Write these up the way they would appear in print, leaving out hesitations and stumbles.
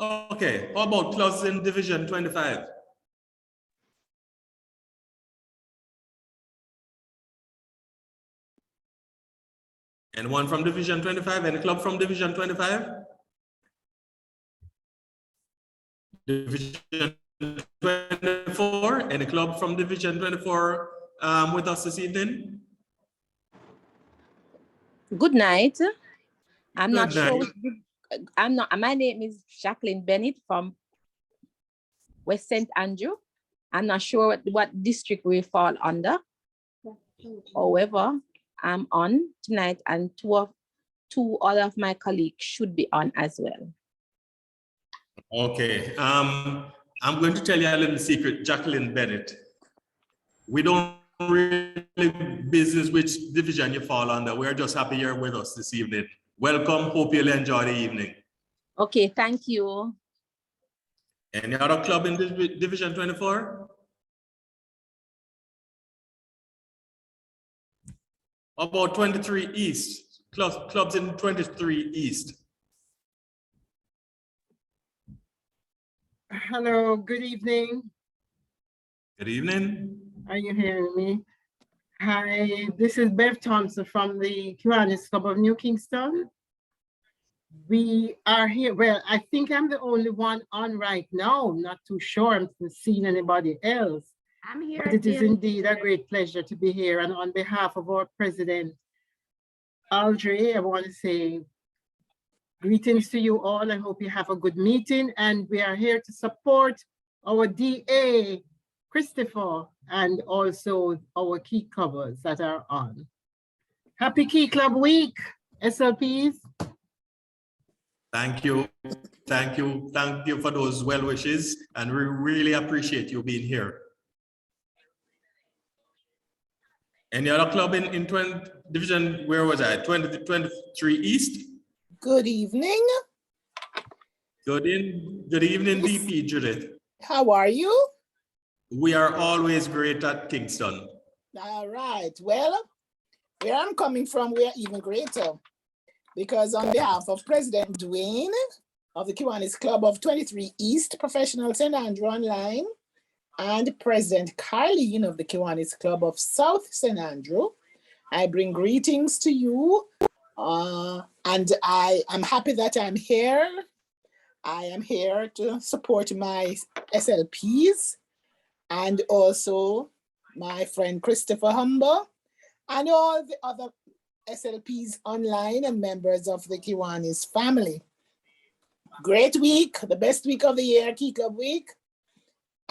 Okay, how about clubs in Division 25? Anyone from Division 25? Any club from Division 25? Division 24? Any club from Division 24 with us this evening? Good night. I'm Good not night. sure. My name is Jacqueline Bennett from West St. Andrew. I'm not sure what district we fall under. However, I'm on tonight, and two other of my colleagues should be on as well. Okay, I'm going to tell you a little secret, Jacqueline Bennett. We don't really business which division you fall under. We're just happy you're with us this evening. Welcome, hope you'll enjoy the evening. Okay, thank you. Any other club in Division 24? About 23 East, clubs in 23 East. Hello, good evening. Good evening. Are you hearing me? Hi, this is Bev Thompson from the Kiwanis Club of New Kingston. We are here. Well, I think I'm the only one on right now. I'm not too sure I'm not seeing anybody else. I'm here. But it is indeed a great pleasure to be here. And on behalf of our president, Audrey, I want to say greetings to you all. I hope you have a good meeting. And we are here to support our DA, Christopher, and also our key covers that are on. Happy Key Club Week, SLPs. Thank you. Thank you. Thank you for those well wishes. And we really appreciate you being here. Any other club in 20 division, where was I? 23 East? Good evening. Good evening, DP Judith. How are you? We are always great at Kingston. All right. Well, where I'm coming from, we are even greater. Because on behalf of President Dwayne of the Kiwanis Club of 23 East Professional St. Andrew Online, and President Carleen of the Kiwanis Club of South St. Andrew, I bring greetings to you. And I am happy that I'm here. I am here to support my SLPs and also my friend Christopher Humber and all the other SLPs online and members of the Kiwanis family. Great week, the best week of the year, Key Club Week.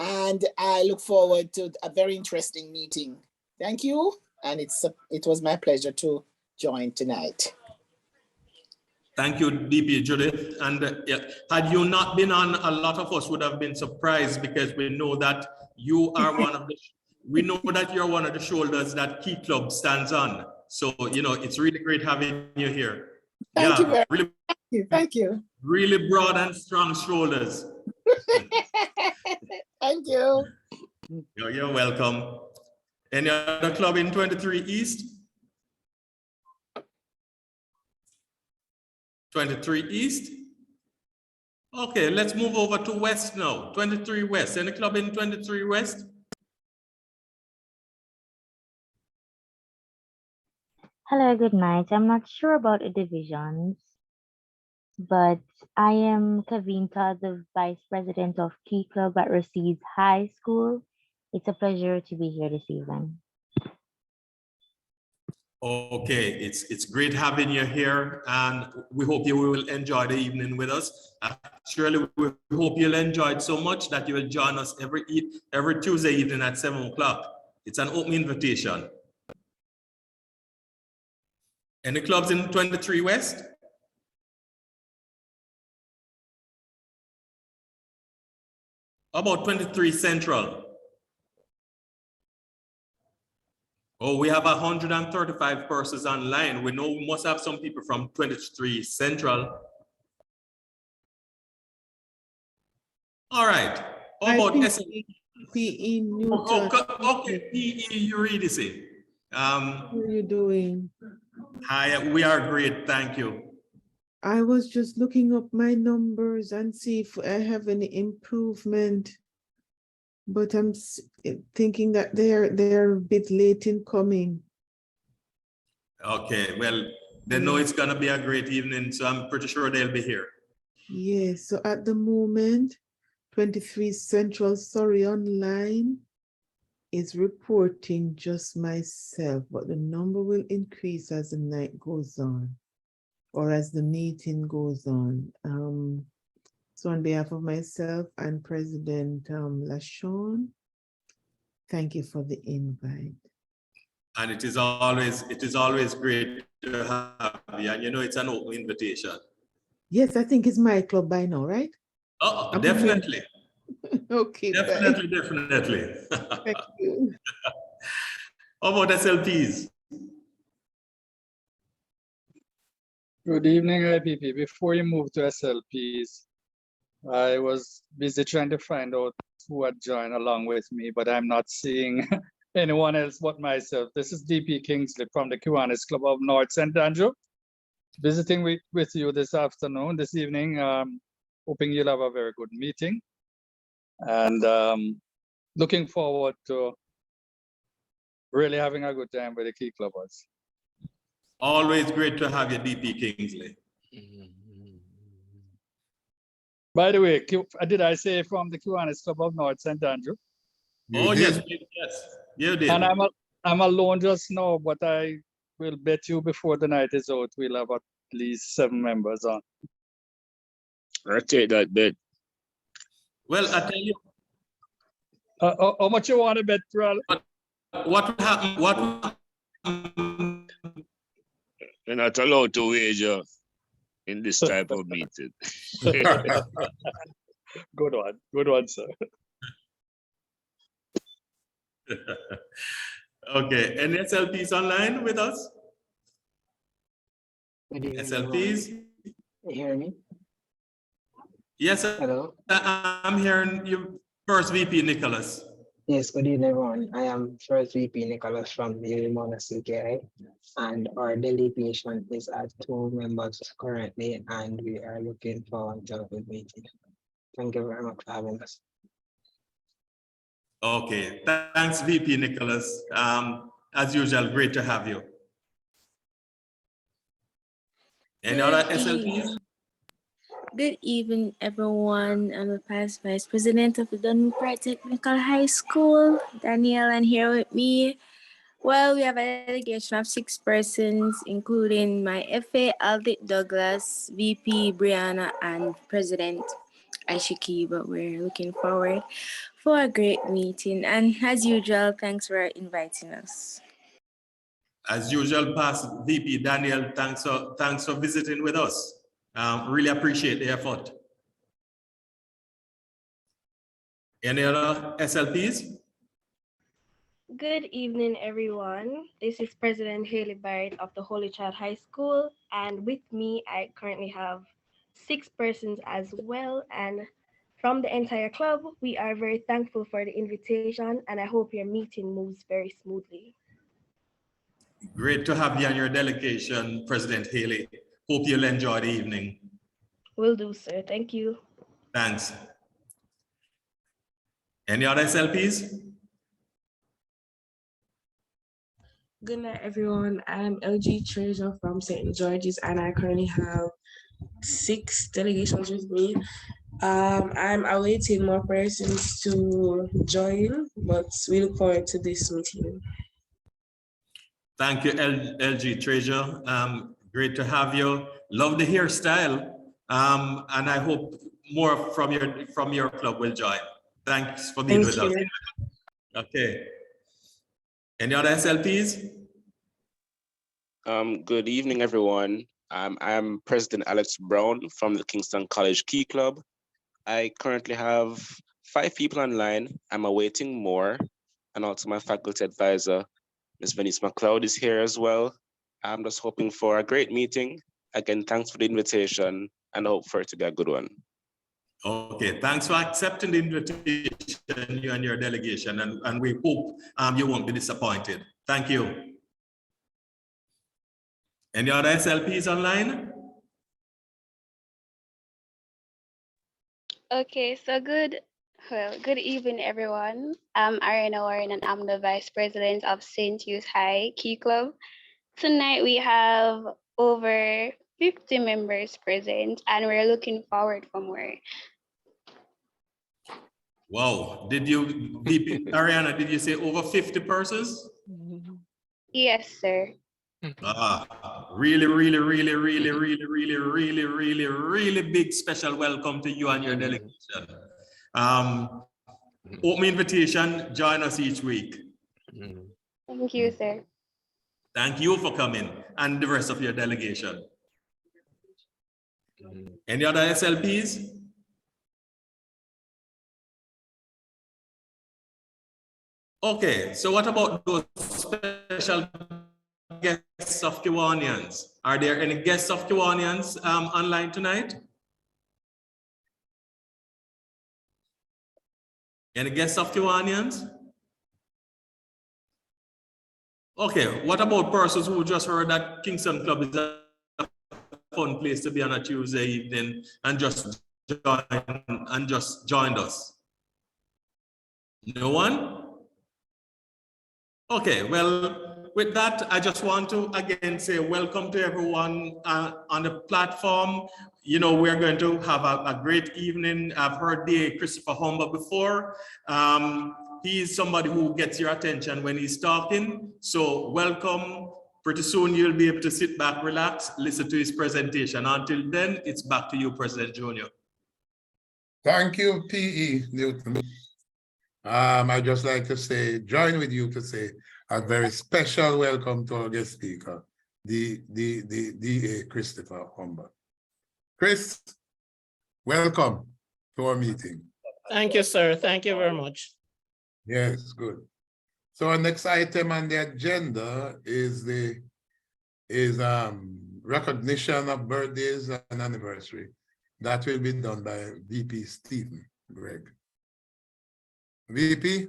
And I look forward to a very interesting meeting. Thank you. And it was my pleasure to join tonight. Thank you, DP Judith. And had you not been on, a lot of us would have been surprised because we know that you are one of the, we know that you're one of the shoulders that Key Club stands on. So, you know, it's really great having you here. Thank you very really, much. Thank you. Really broad and strong shoulders. Thank you. You're welcome. Any other club in 23 East? 23 East? Okay, let's move over to West now. 23 West. Any club in 23 West? Hello, good night. I'm not sure about the divisions, but I am Kavinta, the Vice President of Key Club at Racines High School. It's a pleasure to be here this evening. Okay, it's great having you here, and we hope you will enjoy the evening with us. Surely we hope you'll enjoy it so much that you will join us every Tuesday evening at 7 o'clock. It's an open invitation. Any clubs in 23 West? How about 23 Central? Oh, we have 135 persons online. We know we must have some people from 23 Central. All right. How about PE Newton? Okay, PE Eurydice. How are you doing? Hi, we are great, thank you. I was just looking up my numbers and see if I have any improvement. But I'm thinking that they're a bit late in coming. Okay, well, they know it's gonna be a great evening, so I'm pretty sure they'll be here. Yes, so at the moment, 23 Central Surrey Online is reporting just myself, but the number will increase as the night goes on or as the meeting goes on. So on behalf of myself and President LaShawn, thank you for the invite. And it is always great to have you, and you know it's an open invitation. Yes, I think it's my club by now, right? Oh, I'm definitely. Okay, bye. Definitely. Thank you. How about SLPs? Good evening, IPP. Before you move to SLPs, I was busy trying to find out who had joined along with me, but I'm not seeing anyone else but myself. This is DP Kingsley from the Kiwanis Club of North St. Andrew, visiting with you this evening. Hoping you'll have a very good meeting, and looking forward to really having a good time with the Key Clubbers. Always great to have you, DP Kingsley. By the way, did I say from the Kiwanis Club of North St. Andrew? Oh, yes, you did. And I'm alone just now, but I will bet you before the night is out, we'll have at least 7 members on. I take that bet. Well, I tell you, How much you want to bet, Ral? what would happen, You're not allowed to wager in this type of meeting. Good one, sir. Okay, any SLPs online with us? SLPs? You hear me? Yes, sir. Hello. I'm hearing you first, VP Nicholas. Yes, good evening, everyone. I am First VP Nicholas from the Limona CKI, and our delegation is at 2 members currently, and we are looking forward to a good meeting. Thank you very much for having us. Okay, thanks, VP Nicholas. As usual, great to have you. Any other SLPs? Good evening, everyone. I'm the past vice president of the Dunwoody Pride Technical High School, Danielle, and here with me. Well, we have a delegation of 6 persons, including my FA, Aldit Douglas, VP Brianna, and President Ashiki. But we're looking forward for a great meeting. And as usual, thanks for inviting us. As usual, past VP Daniel, thanks for visiting with us. Really appreciate the effort. Any other SLPs? Good evening, everyone. This is President Haley Barrett of the Holy Child High School, and with me, I currently have 6 persons as well. And from the entire club, we are very thankful for the invitation, and I hope your meeting moves very smoothly. Great to have you on your delegation, President Haley. Hope you'll enjoy the evening. Will do, sir. Thank you. Thanks. Any other SLPs? Good night, everyone. I'm LG Treasure from St. George's, and I currently have 6 delegations with me. I'm awaiting more persons to join, but we look forward to this meeting. Thank you, LG Treasure. Great to have you. Love the hairstyle. And I hope more from your club will join. Thanks for being with us. Okay. Any other SLPs? Good evening, everyone. I'm President Alex Brown from the Kingston College Key Club. I currently have 5 people online. I'm awaiting more. And also my faculty advisor, Ms. Venice McLeod, is here as well. I'm just hoping for a great meeting. Again, thanks for the invitation and I hope for it to be a good one. Okay, thanks for accepting the invitation, you and your delegation, and we hope you won't be disappointed. Thank you. Any other SLPs online? Okay, so good evening, everyone. I'm Ariana Warren, and I'm the Vice President of St. Hughes High Key Club. Tonight we have over 50 members present, and we're looking forward for more. Wow, Ariana, did you say over 50 persons? Yes, sir. Really big special welcome to you and your delegation. Open invitation, join us each week. Thank you, sir. Thank you for coming and the rest of your delegation. Any other SLPs? Okay, so what about those special guests of Kiwanians? Are there any guests of Kiwanians online tonight? Any guests of Kiwanians? Okay, what about persons who just heard that Kingston Club is a fun place to be on a Tuesday evening and just joined us? No one? Okay, well, with that, I just want to again say welcome to everyone on the platform. You know, we're going to have a great evening. I've heard the Christopher Humber before. He's somebody who gets your attention when he's talking. So welcome. Pretty soon you'll be able to sit back, relax, listen to his presentation. Until then, it's back to you, President Junior. Thank you, P.E. Newton. I'd just like to say, join with you to say a very special welcome to our guest speaker, the DA Christopher Humber. Chris, welcome to our meeting. Thank you, sir. Thank you very much. Yes, good. So our next item on the agenda is recognition of birthdays and anniversary. That will be done by VP Stephen Gregg. VP?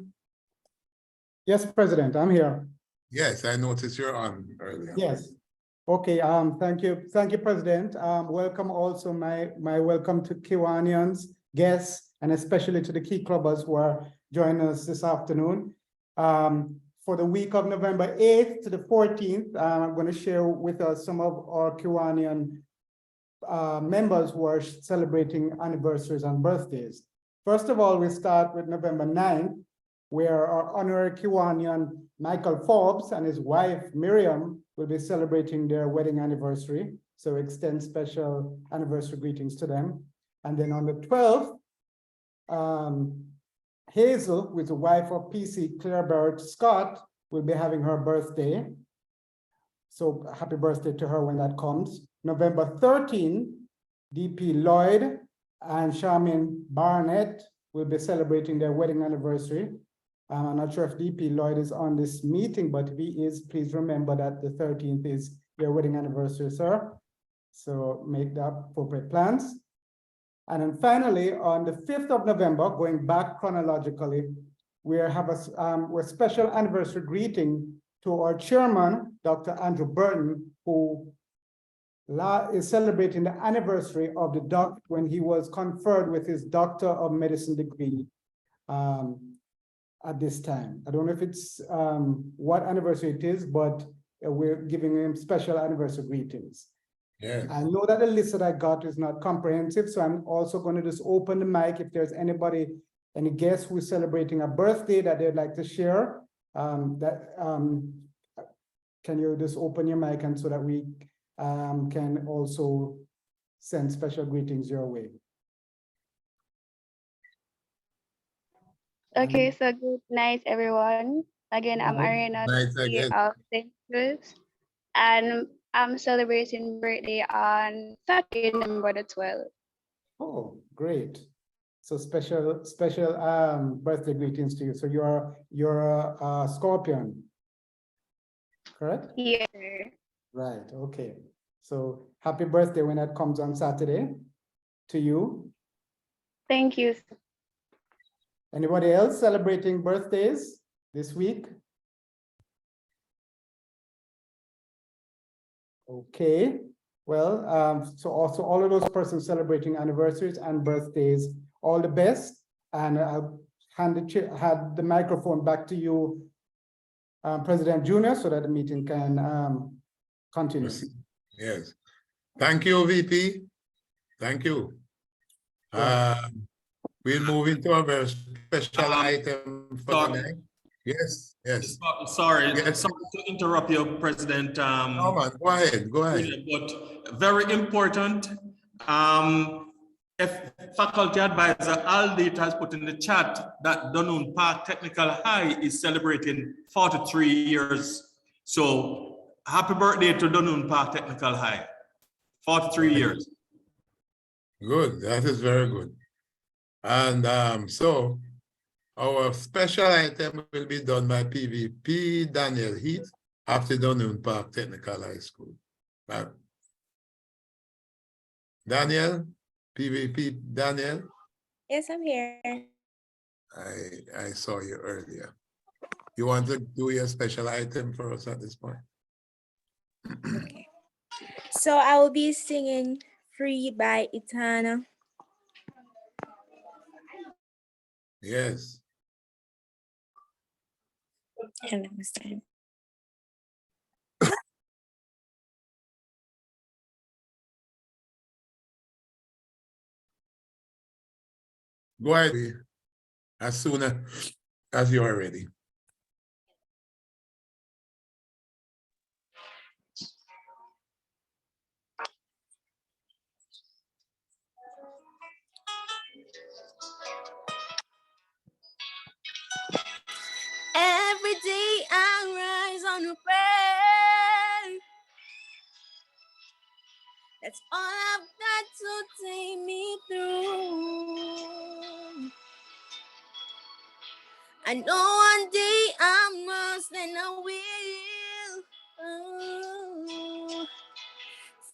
Yes, President, I'm here. Yes, I noticed you're on earlier. Yes. Okay, thank you. Thank you, President. Welcome also my welcome to Kiwanians, guests, and especially to the Key Clubbers who are joining us this afternoon. For the week of November 8th to the 14th, I'm going to share with us some of our Kiwanian members who are celebrating anniversaries and birthdays. First of all, we start with November 9th, where our honorary Kiwanian Michael Forbes and his wife Miriam will be celebrating their wedding anniversary. So extend special anniversary greetings to them. And then on the 12th, Hazel, who is the wife of PC Claire Barrett Scott, will be having her birthday. So happy birthday to her when that comes. November 13th, DP Lloyd and Charmaine Barnett will be celebrating their wedding anniversary. I'm not sure if DP Lloyd is on this meeting, but if he is, please remember that the 13th is your wedding anniversary, sir. So make the appropriate plans. And then finally, on the 5th of November, going back chronologically, we have a special anniversary greeting to our chairman, Dr. Andrew Burton, who is celebrating the anniversary of the doctor when he was conferred with his Doctor of Medicine degree at this time. I don't know if it's what anniversary it is, but we're giving him special anniversary greetings. Yeah. I know that the list that I got is not comprehensive, so I'm also going to just open the mic if there's anybody, any guest who is celebrating a birthday that they'd like to share. Can you just open your mic and so that we can also send special greetings your way. Okay, so good night, everyone. Again, I'm Ariana of St. Louis, and I'm celebrating birthday on Saturday, November the 12th. Oh, great. So special birthday greetings to you. So you're a Scorpion, correct? Yes, sir. Right, okay. So happy birthday when that comes on Saturday to you. Thank you. Anybody else celebrating birthdays this week? Okay, well, so also all of those persons celebrating anniversaries and birthdays all the best. And I'll hand the microphone back to you, President Junior, so that the meeting can continue. Yes. Thank you, VP. Thank you. We'll move into a very special item for tonight. Yes, yes. Sorry, Yes. sorry to interrupt you, President. No, man, go ahead, go ahead. But very important. If faculty advisor Aldit has put in the chat that Dunoon Park Technical High is celebrating 43 years. So happy birthday to Dunoon Park Technical High. 43 years. Good, that is very good. And so our special item will be done by PVP Daniel Heath after Dunoon Park Technical High School. Daniel, PVP Daniel? Yes, I'm here. I saw you earlier. You want to do your special item for us at this point? Okay. So I will be singing Free by Eternal. Yes. And let me start. Go ahead as soon as you are ready. Every day I rise on a prayer. That's all I've got to take me through. I know one day I'm lost and I will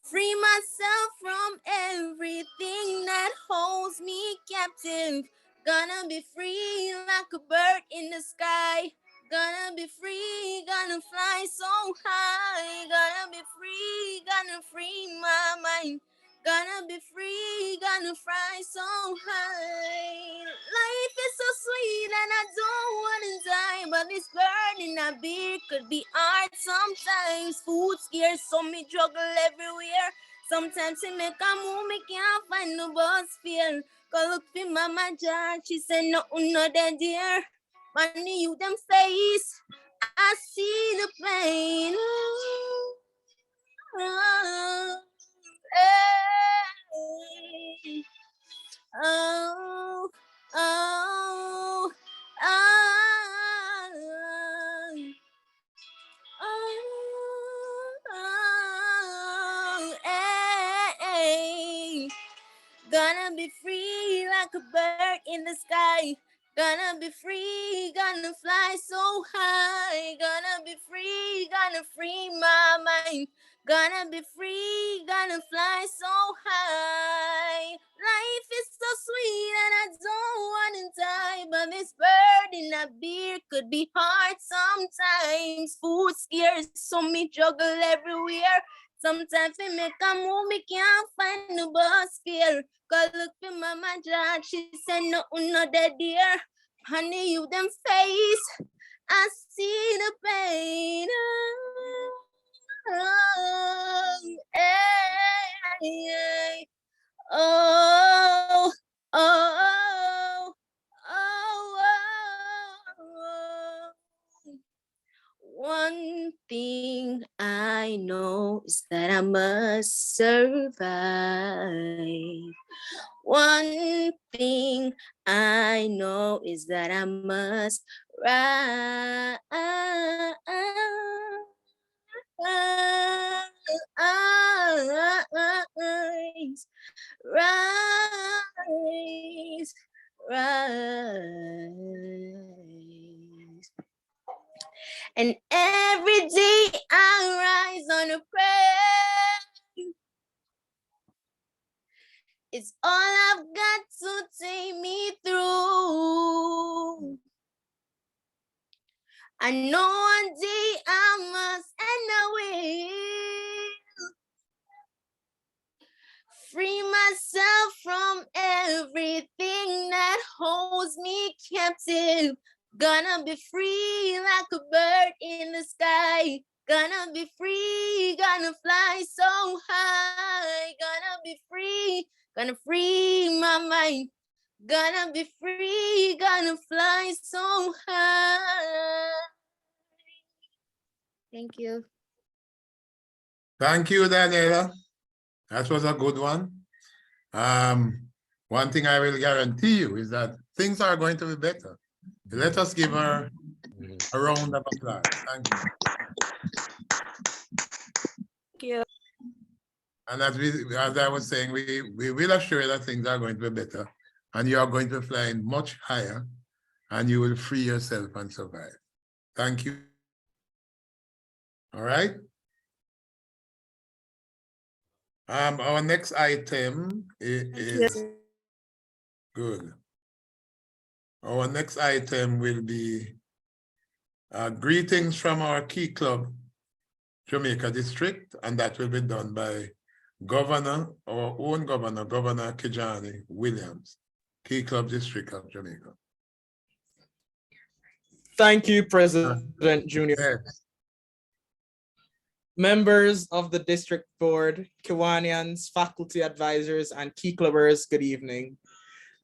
free myself from everything that holds me captive. Gonna be free like a bird in the sky. Gonna be free, gonna fly so high. Gonna be free, gonna free my mind. Gonna be free, gonna fly so high. Life is so sweet and I don't wanna die, but this burden I bear could be hard sometimes. Food scarce, so me juggle everywhere. Sometimes it make a move, me can't find no bus fare. Go look for Mama John, she said no, no, that dear. Money you them face, I see the pain. Hey. Oh, oh, hey. Gonna be free like a bird in the sky. Gonna be free, gonna fly so high. Gonna be free, gonna free my mind. Gonna be free, gonna fly so high. Life is so sweet and I don't wanna die, but this burden I bear could be hard sometimes. Food scarce, so me juggle everywhere. Sometimes we make a move, we can't find the bus fare. Go look for Mama John, she said no, no, that dear. Honey, you them face, I see the pain. Hey. Oh, oh, oh. One thing I know is that I must survive. One thing I know is that I must rise. Rise, rise. And every day I rise on a prayer. It's all I've got to take me through. I know one day I must and I will free myself from everything captive. Gonna be free like a bird in the sky. Gonna be free, gonna fly so high. Gonna be free, gonna free my mind. Gonna be free, gonna fly so high. Thank you. Thank you, Daniela. That was a good one. One thing I will guarantee you is that things are going to be better. Let us give her a round of applause. Thank you. Thank you. And as I was saying, we will assure you that things are going to be better, and you are going to fly much higher, and you will free yourself and survive. Thank you. All right. Our next item is good. Our next item will be greetings from our Key Club Jamaica District, and that will be done by Governor, our own Governor, Governor Kijani Williams, Key Club District of Jamaica. Thank you, President Junior. Yes. Members of the District Board, Kiwanians, faculty advisors, and Key Clubbers, good evening.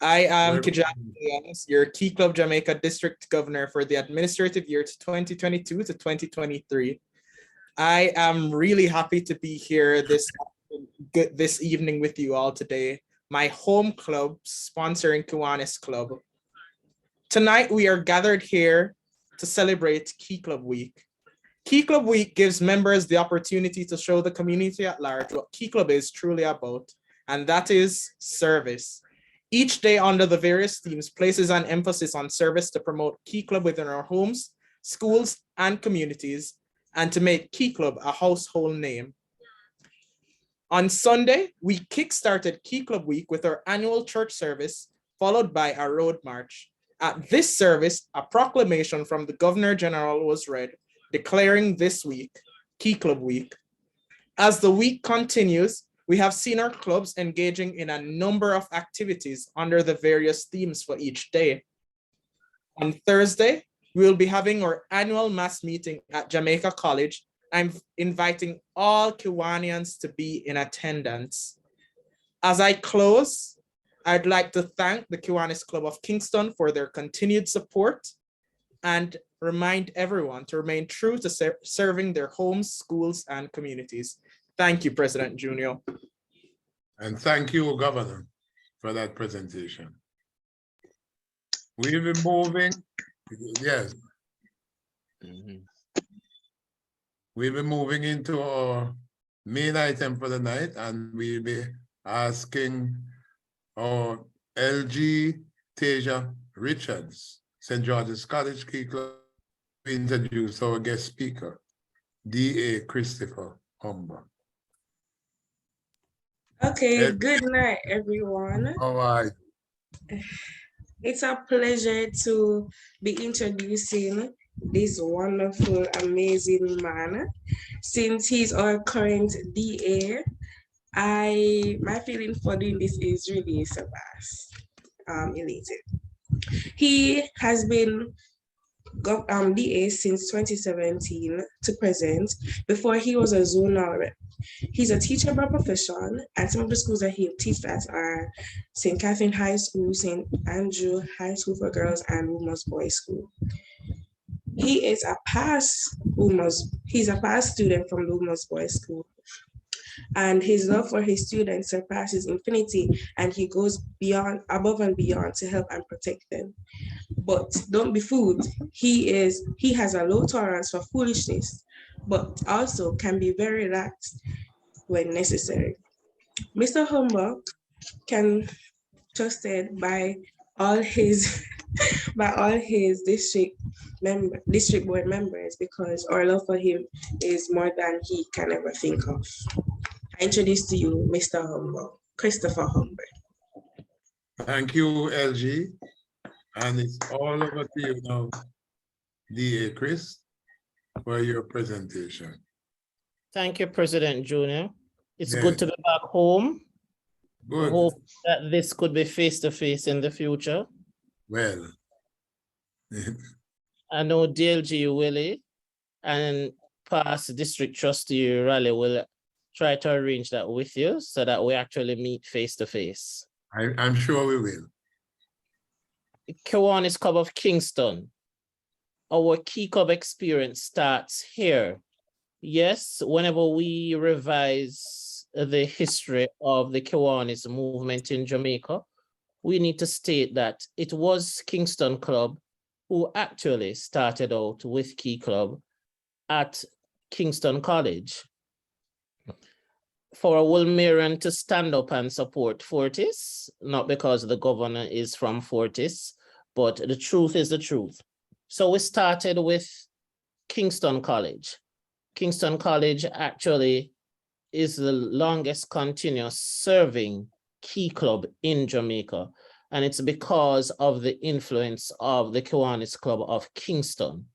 I am Kijani Williams, your Key Club Jamaica District Governor for the administrative year to 2022 to 2023. I am really happy to be here this evening with you all today. My home club sponsoring Kiwanis Club. Tonight we are gathered here to celebrate Key Club Week. Key Club Week gives members the opportunity to show the community at large what Key Club is truly about, and that is service. Each day under the various themes places an emphasis on service to promote Key Club within our homes, schools, and communities, and to make Key Club a household name. On Sunday, we kickstarted Key Club Week with our annual church service, followed by a road march. At this service, a proclamation from the Governor General was read, declaring this week Key Club Week. As the week continues, we have seen our clubs engaging in a number of activities under the various themes for each day. On Thursday, we will be having our annual mass meeting at Jamaica College. I'm inviting all Kiwanians to be in attendance. As I close, I'd like to thank the Kiwanis Club of Kingston for their continued support and remind everyone to remain true to serving their homes, schools, and communities. Thank you, President Junior. And thank you, Governor, for that presentation. We'll be moving, yes. We'll be moving into our main item for the night, and we'll be asking our LG Tasia Richards, St. George's College Key Club, to introduce our guest speaker, D.A. Christopher Humber. Okay, good night, everyone. All right. It's a pleasure to be introducing this wonderful, amazing man. Since he's our current DA, my feeling for doing this is really surpassed, elated. He has been DA since 2017 to present. Before he was a zonal rep. He's a teacher by profession, and some of the schools that he teaches at are St. Catherine High School, St. Andrew High School for Girls, and Women's Boys School. He is a past student from Women's Boys School, and his love for his students surpasses infinity, and he goes above and beyond to help and protect them. But don't be fooled. He has a low tolerance for foolishness, but also can be very lax when necessary. Mr. Humber can trusted by all his district board members, because our love for him is more than he can ever think of. I introduce to you Mr. Humber, Christopher Humber. Thank you, LG. And it's all over to you now, DA Chris, for your presentation. Thank you, President Junior. It's good to be back home. Good. I hope that this could be face-to-face in the future. Well, I know DLG Willie and past district trustee Raleigh will try to arrange that with you so that we actually meet face to face. I'm sure we will. Kiwanis Club of Kingston. Our Key Club experience starts here. Yes, whenever we revise the history of the Kiwanis movement in Jamaica, we need to state that it was Kingston Club who actually started out with Key Club at Kingston College. For a Wilmerian to stand up and support Fortis, not because the governor is from Fortis, but the truth is the truth. So we started with Kingston College. Kingston College actually is the longest continuous serving Key Club in Jamaica. And it's because of the influence of the Kiwanis Club of Kingston.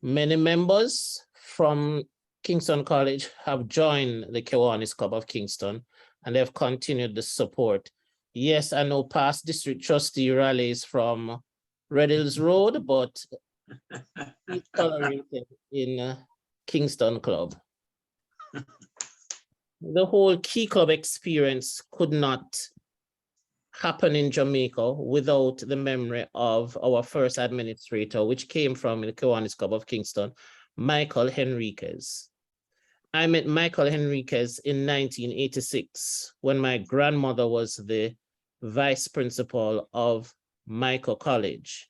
Many members from Kingston College have joined the Kiwanis Club of Kingston and they've continued the support. Yes, I know past district trustee rallies from Red Hills Road, but he's tolerated in Kingston Club. The whole Key Club experience could not happen in Jamaica without the memory of our first administrator, which came from the Kiwanis Club of Kingston, Michael Henriquez. I met Michael Henriquez in 1986 when my grandmother was the vice principal of Michael College.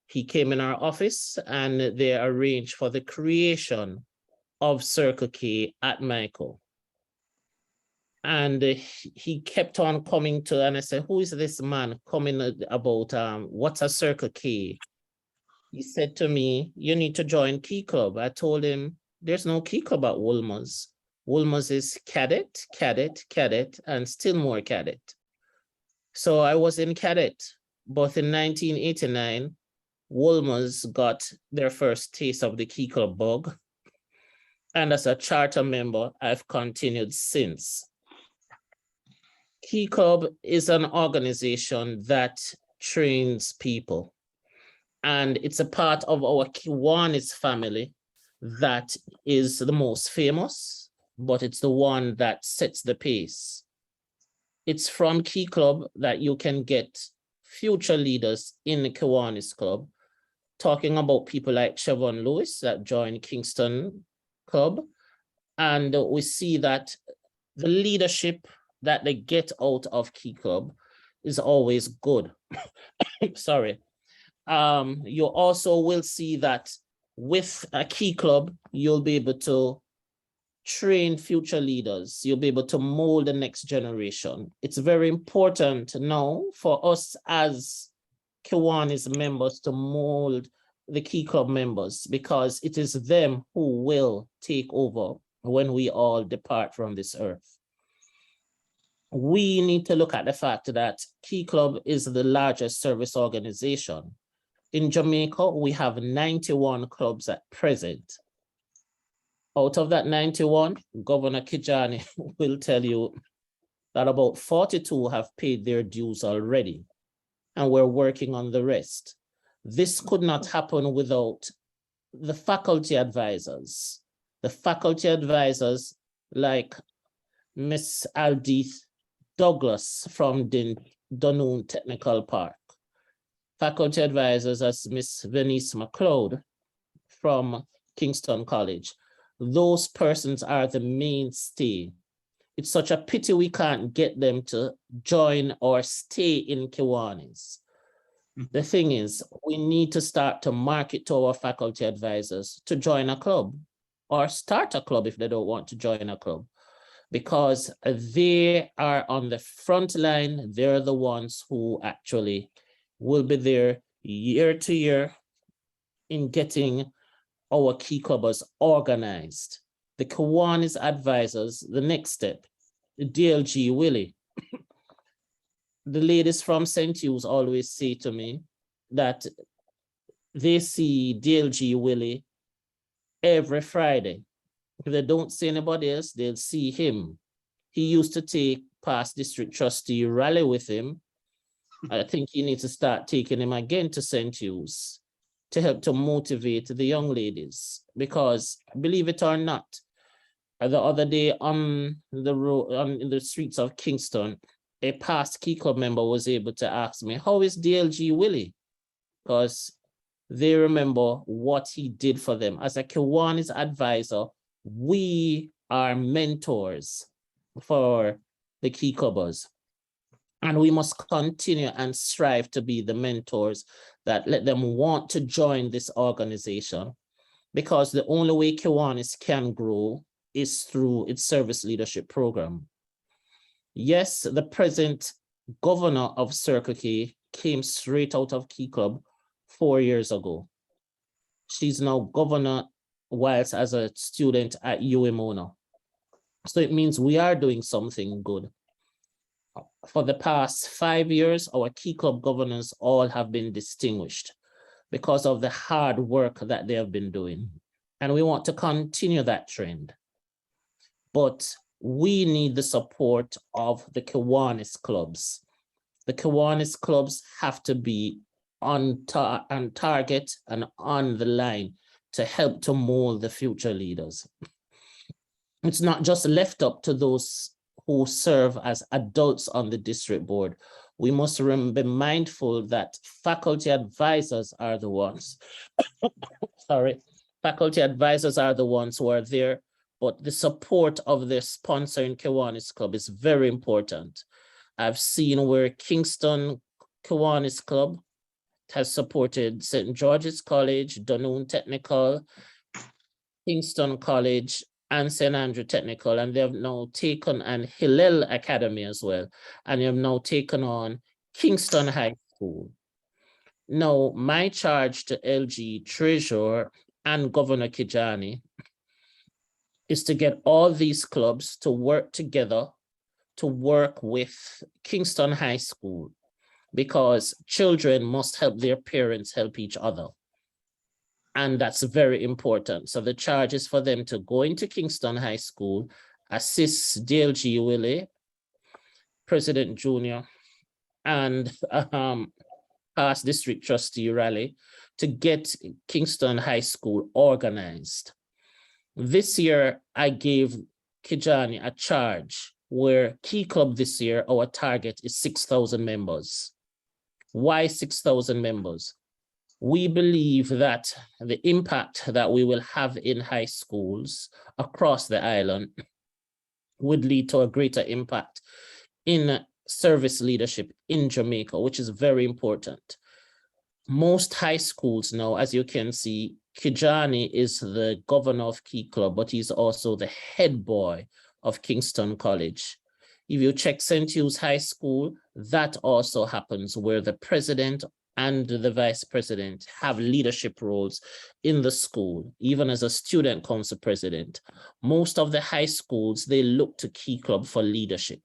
He came in our office and they arranged for the creation of Circle K at Michael. And he kept on coming to, and I said, who is this man coming about, what's a Circle K? He said to me, you need to join Key Club. I told him, there's no Key Club at Wolmer's. Wolmer's is cadet, cadet, cadet, and still more cadet. So I was in cadet, but in 1989, Wolmer's got their first taste of the Key Club bug. And as a charter member, I've continued since. Key Club is an organization that trains people. And it's a part of our Kiwanis family that is the most famous, but it's the one that sets the pace. It's from Key Club that you can get future leaders in the Kiwanis Club, talking about people like Chevron Lewis that joined Kingston Club. And we see that the leadership that they get out of Key Club is always good. Sorry. You also will see that with a Key Club, you'll be able to train future leaders. You'll be able to mold the next generation. It's very important now for us as Kiwanis members to mold the Key Club members, because it is them who will take over when we all depart from this earth. We need to look at the fact that Key Club is the largest service organization. In Jamaica, we have 91 clubs at present. Out of that 91, Governor Kijani will tell you that about 42 have paid their dues already, and we're working on the rest. This could not happen without the faculty advisors. The faculty advisors like Miss Aldith Douglas from Dunoon Technical Park. Faculty advisors as Miss Venice McLeod from Kingston College. Those persons are the mainstay. It's such a pity we can't get them to join or stay in Kiwanis. The thing is, we need to start to market to our faculty advisors to join a club or start a club if they don't want to join a club, because they are on the front line. They're the ones who actually will be there year to year in getting our Key Clubbers organized. The Kiwanis advisors, the next step, the DLG Willie. The ladies from St. Hugh's always say to me that they see DLG Willie every Friday. If they don't see anybody else, they'll see him. He used to take past district trustee Raleigh with him. I think he needs to start taking him again to St. Hugh's. to help to motivate the young ladies, because believe it or not, the other day on the road, in the streets of Kingston, a past Key Club member was able to ask me, how is DLG Willie? Because they remember what he did for them. As a Kiwanis advisor, we are mentors for the Key Clubbers. And we must continue and strive to be the mentors that let them want to join this organization, because the only way Kiwanis can grow is through its service leadership program. Yes, the present governor of Circle K came straight out of Key Club 4 years ago. She's now governor whilst as a student at UMONA. So it means we are doing something good. For the past 5 years, our Key Club governors all have been distinguished because of the hard work that they have been doing. And we want to continue that trend. But we need the support of the Kiwanis clubs. The Kiwanis clubs have to be on target and on the line to help to mold the future leaders. It's not just left up to those who serve as adults on the district board. We must be mindful that faculty advisors are the ones, faculty advisors are the ones who are there, but the support of the sponsor in Kiwanis Club is very important. I've seen where Kingston Kiwanis Club has supported St. George's College, Dunoon Technical, Kingston College, and St. Andrew Technical, and they have now taken on Hillel Academy as well, and they have now taken on Kingston High School. Now, my charge to LG Treasurer and Governor Kijani is to get all these clubs to work together to work with Kingston High School, because children must help their parents help each other. And that's very important. So the charge is for them to go into Kingston High School, assist DLG Willie, President Junior, and past district trustee Raleigh to get Kingston High School organized. This year, I gave Kijani a charge where Key Club this year, our target is 6,000 members. Why 6,000 members? We believe that the impact that we will have in high schools across the island would lead to a greater impact in service leadership in Jamaica, which is very important. Most high schools now, as you can see, Kijani is the governor of Key Club, but he's also the head boy of Kingston College. If you check St. Hugh's High School, that also happens where the president and the vice president have leadership roles in the school, even as a student council president. Most of the high schools, they look to Key Club for leadership.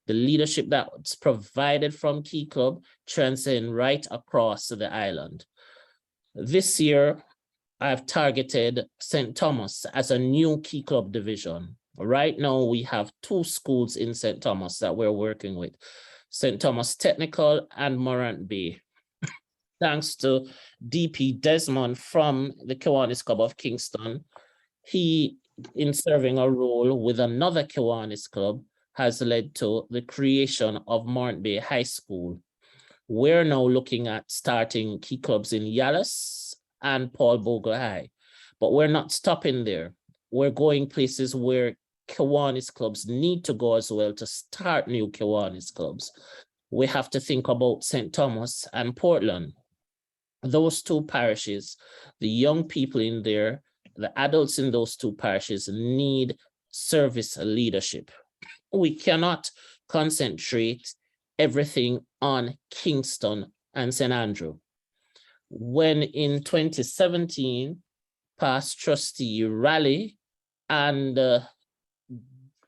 The leadership that's provided from Key Club transcend right across the island. This year, I've targeted St. Thomas as a new Key Club division. Right now, we have 2 schools in St. Thomas that we're working with, St. Thomas Technical and Morant Bay. Thanks to DP Desmond from the Kiwanis Club of Kingston, he, in serving a role with another Kiwanis Club, has led to the creation of Morant Bay High School. We're now looking at starting Key Clubs in Yalis and Paul Bogle High, but we're not stopping there. We're going places where Kiwanis clubs need to go as well to start new Kiwanis clubs. We have to think about St. Thomas and Portland. Those 2 parishes, the young people in there, the adults in those 2 parishes need service leadership. We cannot concentrate everything on Kingston and St. Andrew. When in 2017, past trustee Raleigh and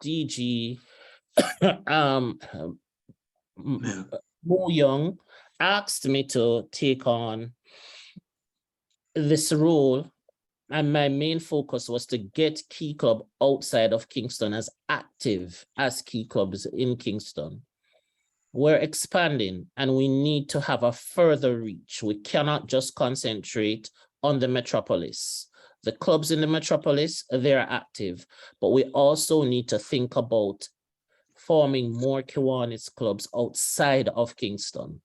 DG Mo Young asked me to take on this role, and my main focus was to get Key Club outside of Kingston as active as Key Clubs in Kingston. We're expanding and we need to have a further reach. We cannot just concentrate on the metropolis. The clubs in the metropolis, they're active, but we also need to think about forming more Kiwanis clubs outside of Kingston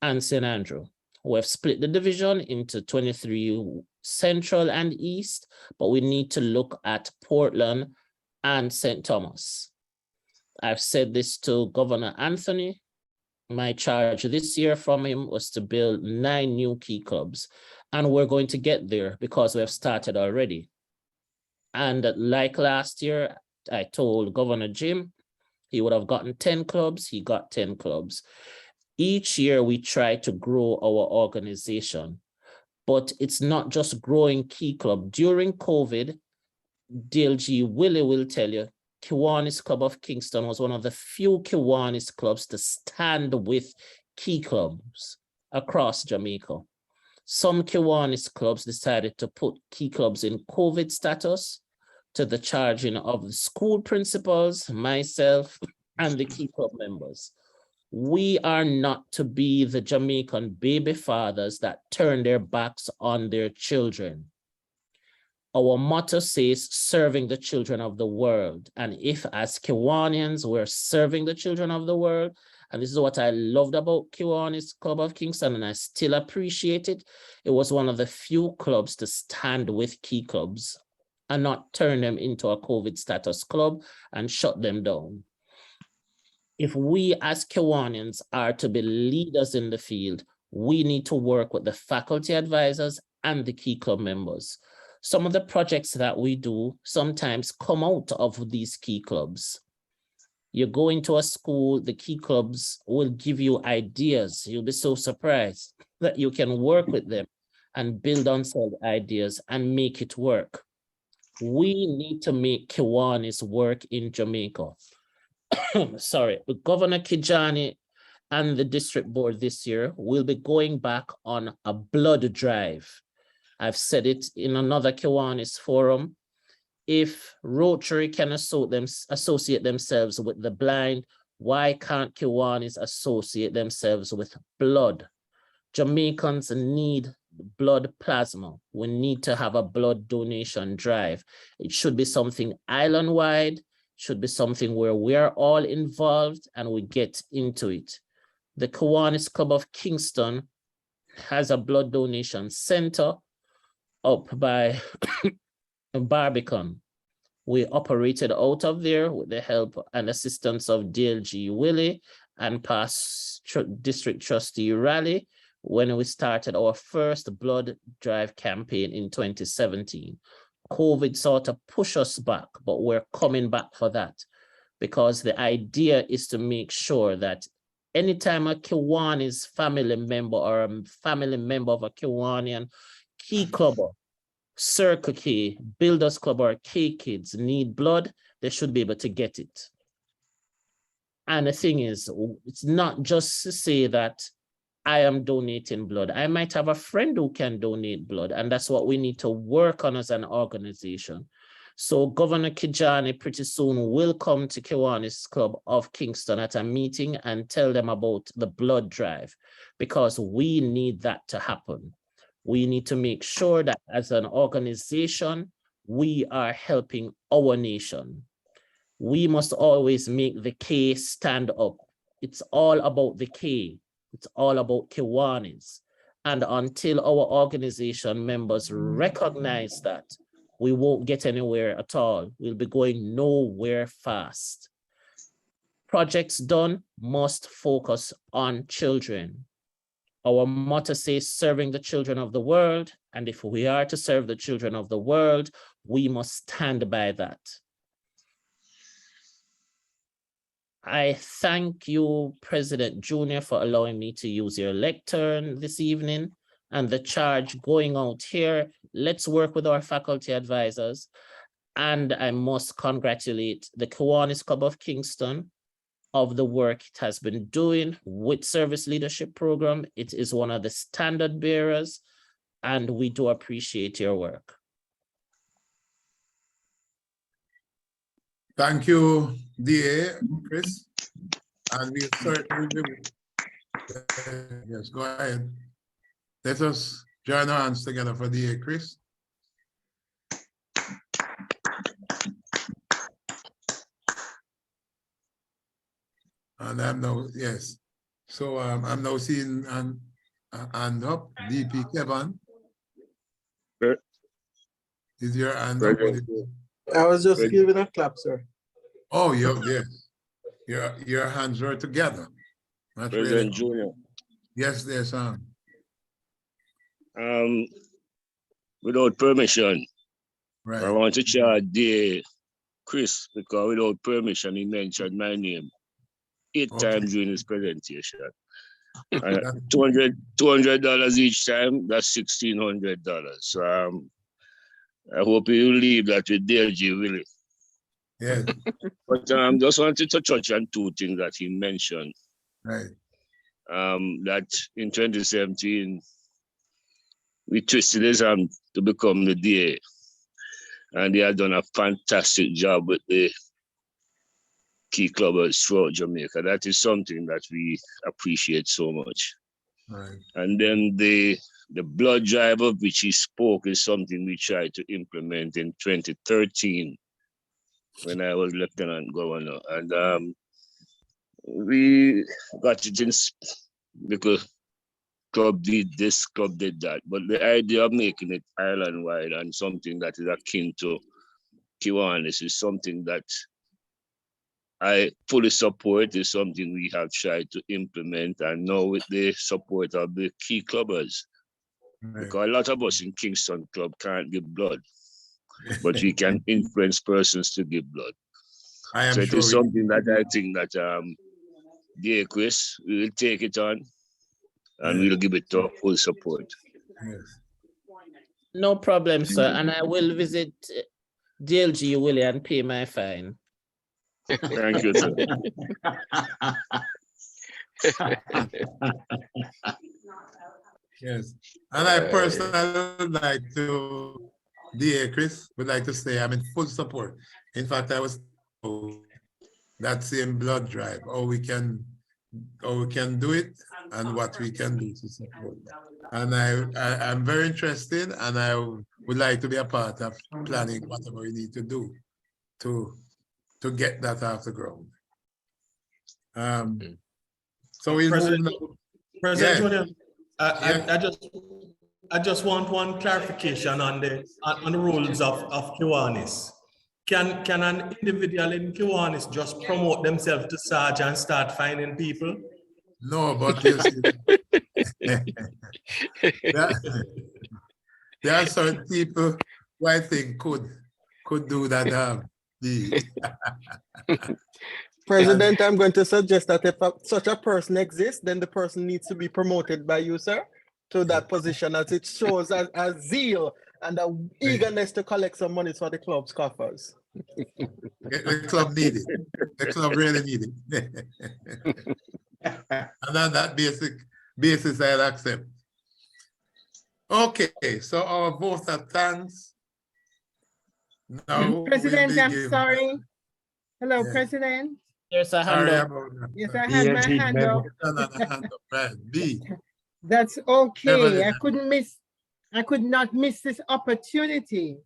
and St. Andrew. We've split the division into 23 Central and East, but we need to look at Portland and St. Thomas. I've said this to Governor Anthony. My charge this year from him was to build 9 new key clubs, and we're going to get there because we have started already. And like last year, I told Governor Jim he would have gotten 10 clubs, he got 10 clubs. Each year we try to grow our organization, but it's not just growing key club. During COVID, DLG Willie will tell you, Kiwanis Club of Kingston was one of the few Kiwanis clubs to stand with key clubs across Jamaica. Some Kiwanis clubs decided to put key clubs in COVID status to the charging of the school principals, myself, and the key club members. We are not to be the Jamaican baby fathers that turn their backs on their children. Our motto says serving the children of the world. And if as Kiwanians, we're serving the children of the world, and this is what I loved about Kiwanis Club of Kingston, and I still appreciate it. It was one of the few clubs to stand with key clubs and not turn them into a COVID status club and shut them down. If we as Kiwanians are to be leaders in the field, we need to work with the faculty advisors and the key club members. Some of the projects that we do sometimes come out of these key clubs. You go into a school, the key clubs will give you ideas. You'll be so surprised that you can work with them and build on said ideas and make it work. We need to make Kiwanis work in Jamaica. Sorry, Governor Kijani and the district board this year will be going back on a blood drive. I've said it in another Kiwanis forum. If Rotary can associate themselves with the blind, why can't Kiwanis associate themselves with blood? Jamaicans need blood plasma. We need to have a blood donation drive. It should be something island-wide, should be something where we are all involved and we get into it. The Kiwanis Club of Kingston has a blood donation center up by Barbican. We operated out of there with the help and assistance of DLG Willie and past district trustee Raleigh when we started our first blood drive campaign in 2017. COVID sort of pushed us back, but we're coming back for that because the idea is to make sure that anytime a Kiwanis family member or a family member of a Kiwanian key clubber, Circle K, Builders Club, or K Kids need blood, they should be able to get it. And the thing is, it's not just to say that I am donating blood. I might have a friend who can donate blood, and that's what we need to work on as an organization. So Governor Kijani pretty soon will come to Kiwanis Club of Kingston at a meeting and tell them about the blood drive, because we need that to happen. We need to make sure that as an organization, we are helping our nation. We must always make the K stand up. It's all about the K. It's all about Kiwanis. And until our organization members recognize that, we won't get anywhere at all. We'll be going nowhere fast. Projects done must focus on children. Our motto says serving the children of the world. And if we are to serve the children of the world, we must stand by that. I thank you, President Junior, for allowing me to use your lectern this evening and the charge going out here. Let's work with our faculty advisors. And I must congratulate the Kiwanis Club of Kingston of the work it has been doing with Service Leadership Program. It is one of the standard bearers, and we do appreciate your work. Thank you, DA. Chris. And we certainly will. Yes, go ahead. Let us join our hands together for DA Chris. And I'm now, yes. So I'm now seeing an hand up, DP Kevin. Is your hand up? I was just giving a clap, sir. Oh, yes. Your hands are together. That's really President cool. Junior. Yes, yes, Without permission, right. I want to charge DA Chris because without permission, he mentioned my name 8 times during his presentation. $200 each time, that's $1,600. So I hope you leave that with DLG, Willie. Yes. But just wanted to touch on 2 things that he mentioned. Right. That in 2017, we twisted his arm to become the DA. And they had done a fantastic job with the key clubbers throughout Jamaica. That is something that we appreciate so much. Right. And then the blood drive of which he spoke is something we tried to implement in 2013 when I was Lieutenant Governor. And we got it in because club did this, club did that. But the idea of making it island-wide and something that is akin to Kiwanis is something that I fully support, is something we have tried to implement, and now with the support of the key clubbers. Right. Because a lot of us in Kingston Club can't give blood, but we can influence persons to give blood. So it is something that I think that dear Chris, we will take it on and we'll give it our full support. Yes. No problem, sir. And I will visit DLG, Willie, and pay my fine. Thank you, sir. Yes. And I personally would like to, DA Chris, would like to say I'm in full support. In fact, I was told that same blood drive, how we can do it and what we can do to support. And I'm very interested, and I would like to be a part of planning whatever we need to do to get that off the ground. So we'll President, move now. President Yes. Junior, I just want one clarification on the rules of Kiwanis. Can an individual in Kiwanis just promote themselves to Sarge and start finding people? No, but you see, there are certain people who I think could do that. President, I'm going to suggest that if such a person exists, then the person needs to be promoted by you, sir, to that position, as it shows a zeal and a eagerness to collect some money for the club's coffers. The club need it. The club really need it. And on that basis, I'll accept. Okay, so our votes are thanks. Now President, we'll I'm begin. sorry. Hello, Yeah. President. Yes, I Sorry have. about that. Yes, I had my hand up. Right, B. That's okay. Nevertheless. I could not miss this opportunity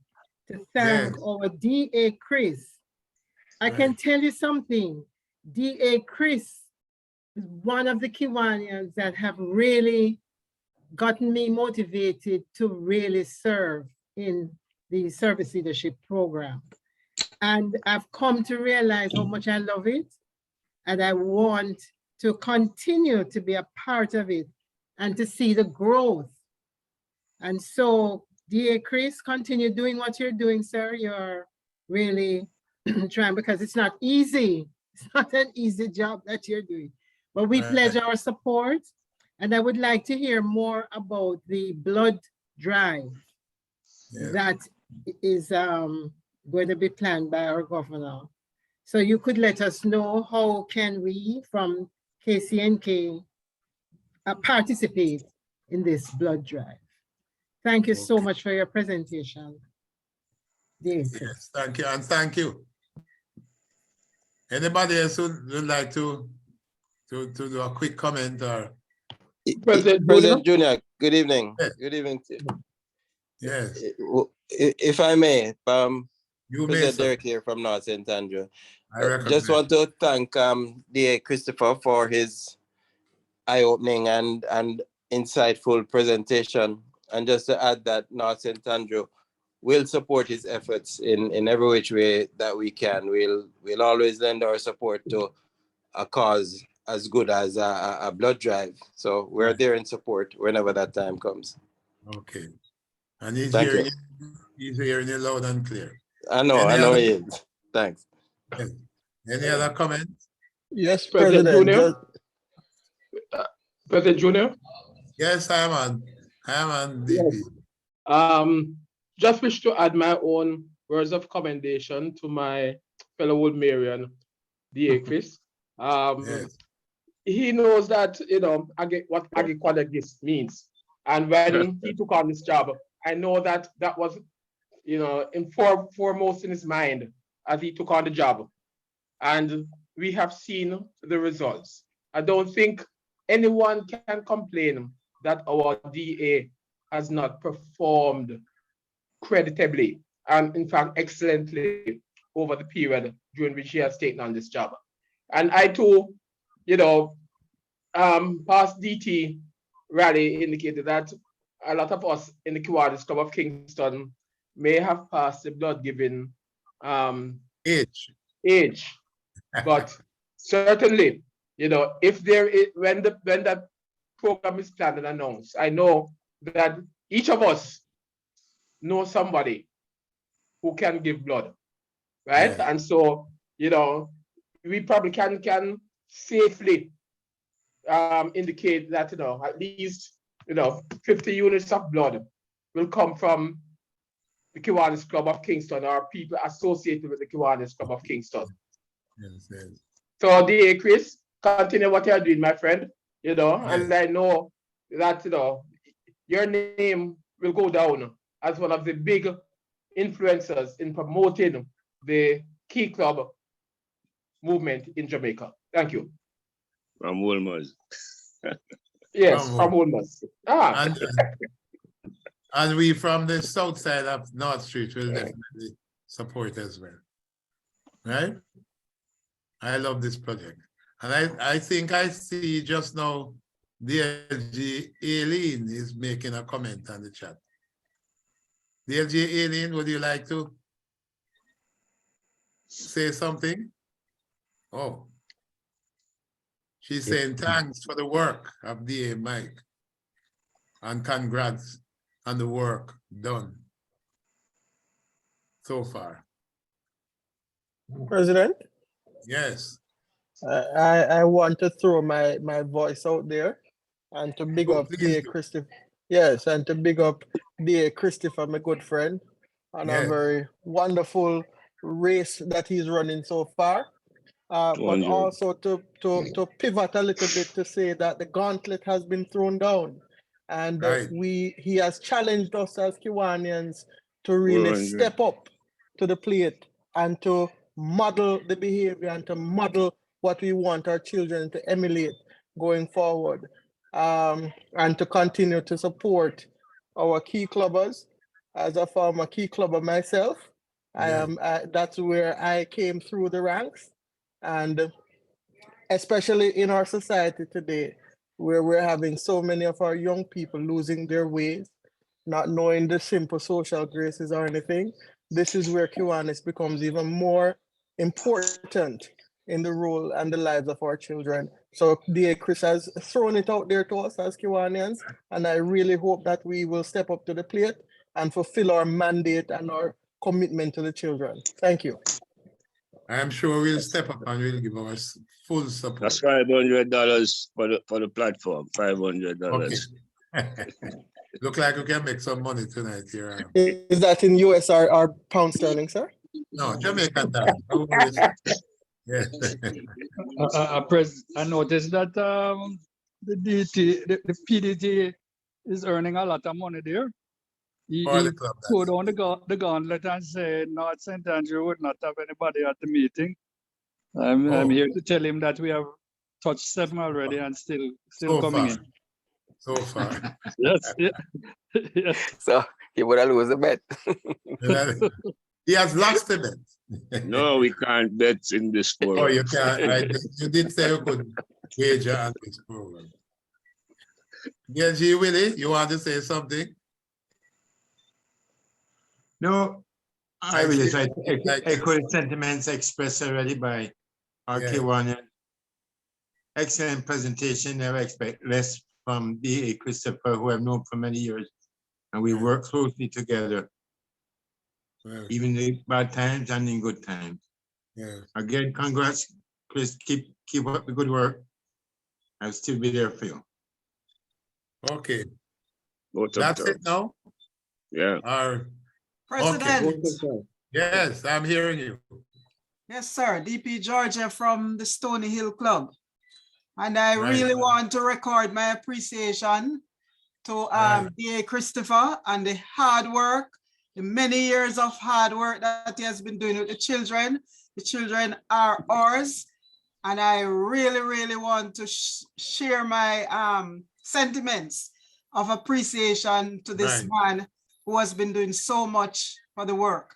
to thank our DA Chris. I can tell you something. DA Chris is one of the Kiwanians that have really gotten me motivated to really serve in the service leadership program. And I've come to realize how much I love it. And I want to continue to be a part of it and to see the growth. And so, DA Chris, continue doing what you're doing, sir. You're really trying, because it's not easy. It's not an easy job that you're doing. But we pledge our support. And I would like to hear more about the blood drive that is going to be planned by our governor. So you could let us know how can we from KCNK participate in this blood drive. Thank you so much for your presentation. Yes, thank you, and thank you. Anybody else would like to do a quick comment or? President Junior, good evening. Yes. Good evening. Yes. If I may, You may, President sir. Derek here from North St. Andrew. I recognize. Just want to thank DA Christopher for his eye-opening and insightful presentation. And just to add that North St. Andrew will support his efforts in every which way that we can. We'll always lend our support to a cause as good as a blood drive. So we're there in support whenever that time comes. Okay. And he's Thank hearing you. he's hearing you loud and clear. I know other- he is. Thanks. Yes. Any other comments? Yes, President President. Junior? President Junior. Yes, I am on DP. Just wish to add my own words of commendation to my fellow Woodmarian, D.A. Chris. Yes. He knows that, what agiquality means. And when he took on this job, I know that was, foremost in his mind as he took on the job. And we have seen the results. I don't think anyone can complain that our DA has not performed creditably and in fact excellently over the period during which he has taken on this job. And I too, past DT rally indicated that a lot of us in the Kiwanis Club of Kingston may have passed the blood giving age. But certainly, if there is, when that program is planned and announced, I know that each of us know somebody who can give blood, right? Yeah. And so, we probably can safely indicate that, at least, 50 units of blood will come from the Kiwanis Club of Kingston or people associated with the Kiwanis Club of Kingston. Yes, yes. So, DA Chris, continue what you're doing, my friend, and I know that, your name will go down as one of the big influencers in promoting the Key Club movement in Jamaica. Thank you. From Wolmer's. Yes, from Wolmer's. And we from the south side of North Street will definitely support as well. Right? I love this project. And I think I see just now DLG Aileen is making a comment on the chat. DLG Aileen, would you like to say something? Oh. She's saying thanks for the work of DA Mike and congrats on the work done so far. President? Yes. I want to throw my voice out there and to big up DA Christopher. Yes, and to big up DA Christopher, my good friend, on a very wonderful race that he's running so far. But also to pivot a little bit to say that the gauntlet has been thrown down, and he has challenged us as Kiwanians to really step up to the plate and to model the behavior and to model what we want our children to emulate going forward, and to continue to support our key clubbers. As a former key clubber myself, that's where I came through the ranks. And especially in our society today, where we're having so many of our young people losing their ways, not knowing the simple social graces or anything, this is where Kiwanis becomes even more important in the role and the lives of our children. So DA Chris has thrown it out there to us as Kiwanians, and I really hope that we will step up to the plate and fulfill our mandate and our commitment to the children. Thank you. I'm sure we'll step up and we'll give us full support. That's $500 for the platform. $500. Okay. Look like we can make some money tonight here. Is that in US or pound sterling, sir? No, Jamaican dollar. Yeah. I noticed that the PDT is earning a lot of money there. He threw down the gauntlet and said North St. Andrew would not have anybody at the meeting. I'm here to tell him that we have touched 7 already and still So coming far. in. So far. Yes, yeah. Yes. So he would have lose a bet. He has lost a bet. No, we can't bet in this Oh, forum. you can't. You did say you could wager on this program. Yeah, G. Willie, you want to say something? No, I I will see. just echo the sentiments expressed already by our Yeah. Kiwanian. Excellent presentation. Never expect less from D.A. Christopher, who I've known for many years, and we work closely together, even in bad times and in good times. Yeah. Again, congrats, Chris. Keep up the good work. I'll still be there for you. Okay. Both of That's them. it now? Yeah. President. Yes, I'm hearing you. Yes, sir. DP Georgia from the Stony Hill Club. And I Right. really want to record my appreciation to D.A. Christopher and the hard work, the many years of hard work that he has been doing with the children. The children are ours. And I really, really want to share my sentiments of appreciation to this man who has been doing so much for the work.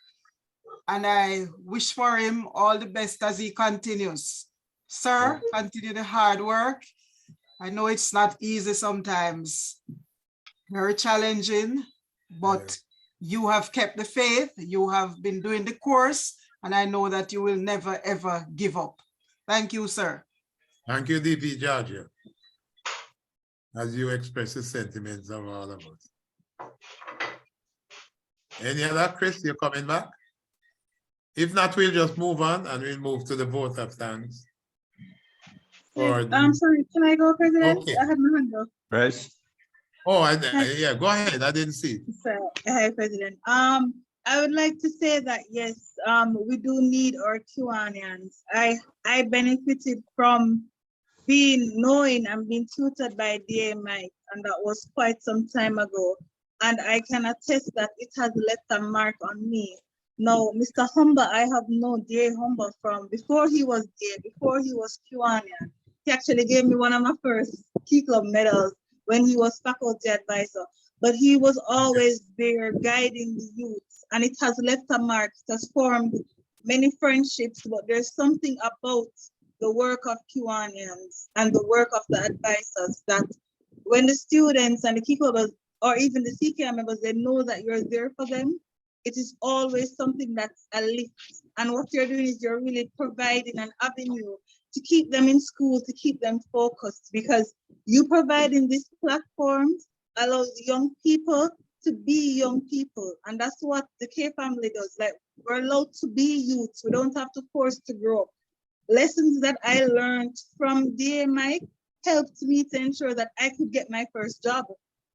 And I wish for him all the best as he continues. Sir, continue the hard work. I know it's not easy sometimes, very challenging, but you have kept the faith, you have been doing the course, and I know that you will never, ever give up. Thank you, sir. Thank you, DP Georgia. As you express the sentiments of all of us. Any other, Chris, you're coming back? If not, we'll just move on and we'll move to the vote of thanks. I'm sorry, can I go, President? Okay. I have my hand up. Right. Oh, yeah, go ahead. I didn't see. Sir, hi, President. I would like to say that yes, we do need our Kiwanians. I benefited from knowing and being tutored by D.A. Mike, and that was quite some time ago. And I can attest that it has left a mark on me. Now, Mr. Humber, I have known D.A. Humber from before he was D.A., before he was Kiwanian. He actually gave me one of my first Key Club medals when he was faculty advisor. But he was always there guiding the youth, and it has left a mark. It has formed many friendships, but there's something about the work of Kiwanians and the work of the advisors that when the students and the Key Clubbers or even the CKM members, they know that you're there for them. It is always something that's a lift. And what you're doing is you're really providing an avenue to keep them in school, to keep them focused, because you providing these platforms allows young people to be young people. And that's what the K family does. Like, we're allowed to be youth. We don't have to force to grow up. Lessons that I learned from D.A. Mike helped me to ensure that I could get my first job.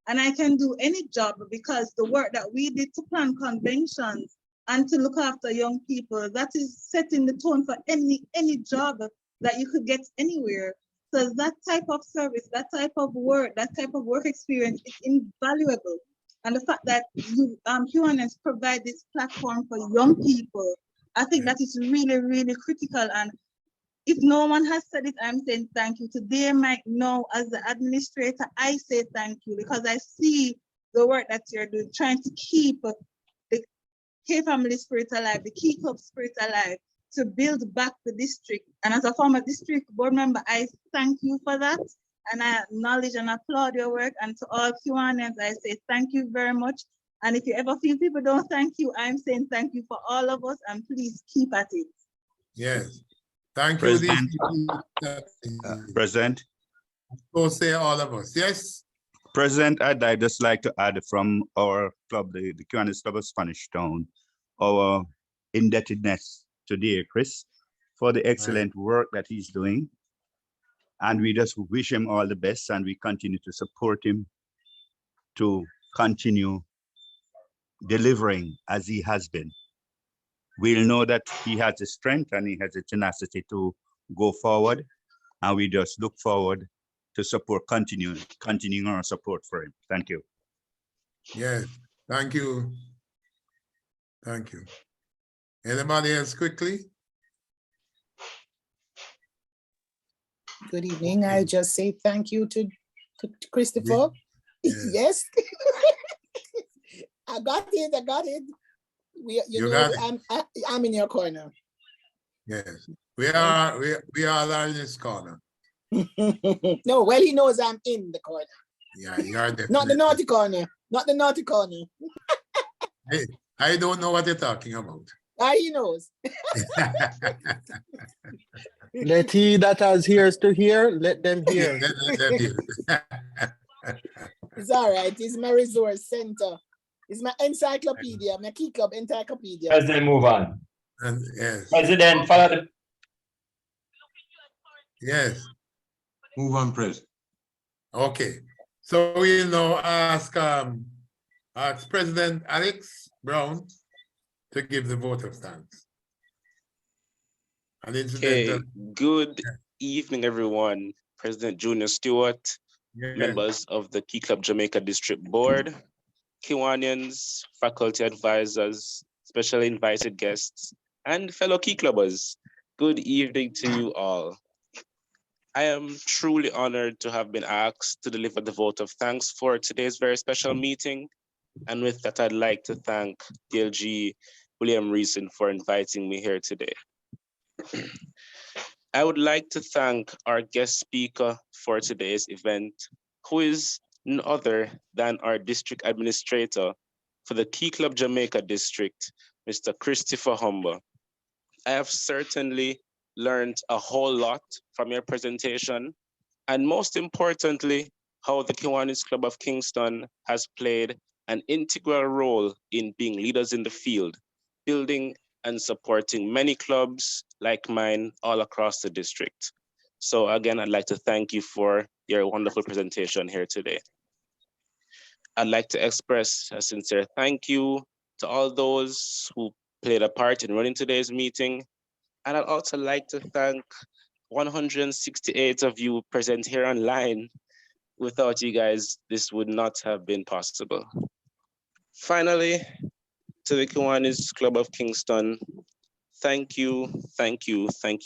And I can do any job because the work that we did to plan conventions and to look after young people, that is setting the tone for any job that you could get anywhere. So that type of service, that type of work experience is invaluable. And the fact that you Kiwanians provide this platform for young people, I think that is really, really critical. And if no one has said it, I'm saying thank you. Today, Mike, no, as the administrator, I say thank you because I see the work that you're doing, trying to keep the K family spirit alive, the Key Club spirit alive, to build back the district. And as a former district board member, I thank you for that. And I acknowledge and applaud your work. And to all Kiwanians, I say thank you very much. And if you ever feel people don't thank you, I'm saying thank you for all of us, and please keep at it. Yes. Thank President. you. President. So say all of us. Yes. President, I'd just like to add from our club, the Kiwanis Club of Spanish Town, our indebtedness to D.A. Chris for the excellent work that he's doing. And we just wish him all the best, and we continue to support him to continue delivering as he has been. We'll know that he has the strength and he has the tenacity to go forward, and we just look forward to continuing our support for him. Thank you. Yes, thank you. Thank you. Anybody else quickly? Good evening. I just say thank you to Christopher. Yes. I got it. You got it. I'm in your corner. Yes, we are in this corner. No, well, he knows I'm in the corner. Yeah, you are Not the definitely. naughty corner. Not the naughty corner. Hey, I don't know what you're talking about. He knows. Let he that has ears to hear, let them hear. Let them hear. It's all right. It's my resource center. It's my encyclopedia, my Key Club encyclopedia. President, move on. Yes. President, follow the. Yes. Move on, President. Okay. So we'll now ask President Alex Brown to give the vote of thanks. Okay, good evening, everyone. President Junior Stewart, members of the Key Club Jamaica District Board, Kiwanians, faculty advisors, specially invited guests, and fellow Key Clubbers. Good evening to you all. I am truly honored to have been asked to deliver the vote of thanks for today's very special meeting. And with that, I'd like to thank DLG William Reason for inviting me here today. I would like to thank our guest speaker for today's event, who is none other than our district administrator for the Key Club Jamaica District, Mr. Christopher Humber. I have certainly learned a whole lot from your presentation, and most importantly, how the Kiwanis Club of Kingston has played an integral role in being leaders in the field, building and supporting many clubs like mine all across the district. So again, I'd like to thank you for your wonderful presentation here today. I'd like to express a sincere thank you to all those who played a part in running today's meeting. And I'd also like to thank 168 of you present here online. Without you guys, this would not have been possible. Finally, to the Kiwanis Club of Kingston, thank you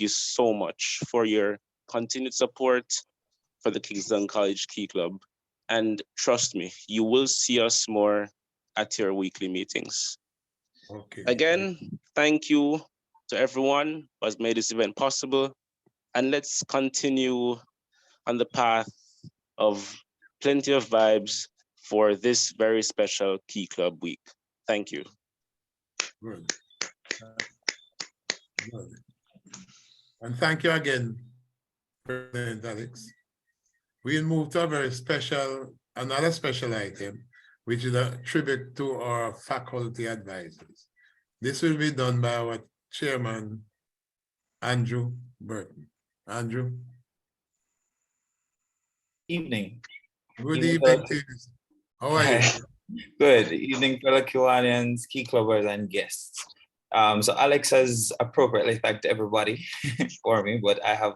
so much for your continued support for the Kingston College Key Club. And trust me, you will see us more at your weekly meetings. Okay. Again, thank you to everyone who has made this event possible. And let's continue on the path of plenty of vibes for this very special Key Club week. Thank you. Good. Good. And thank you again, President Alex. We'll move to a very special, another special item, which is a tribute to our faculty advisors. This will be done by our chairman, Andrew Burton. Andrew. Evening. Good evening to you. How are you? Good evening, fellow Kiwanians, Key Clubbers, and guests. So Alex has appropriately thanked everybody for me, but I have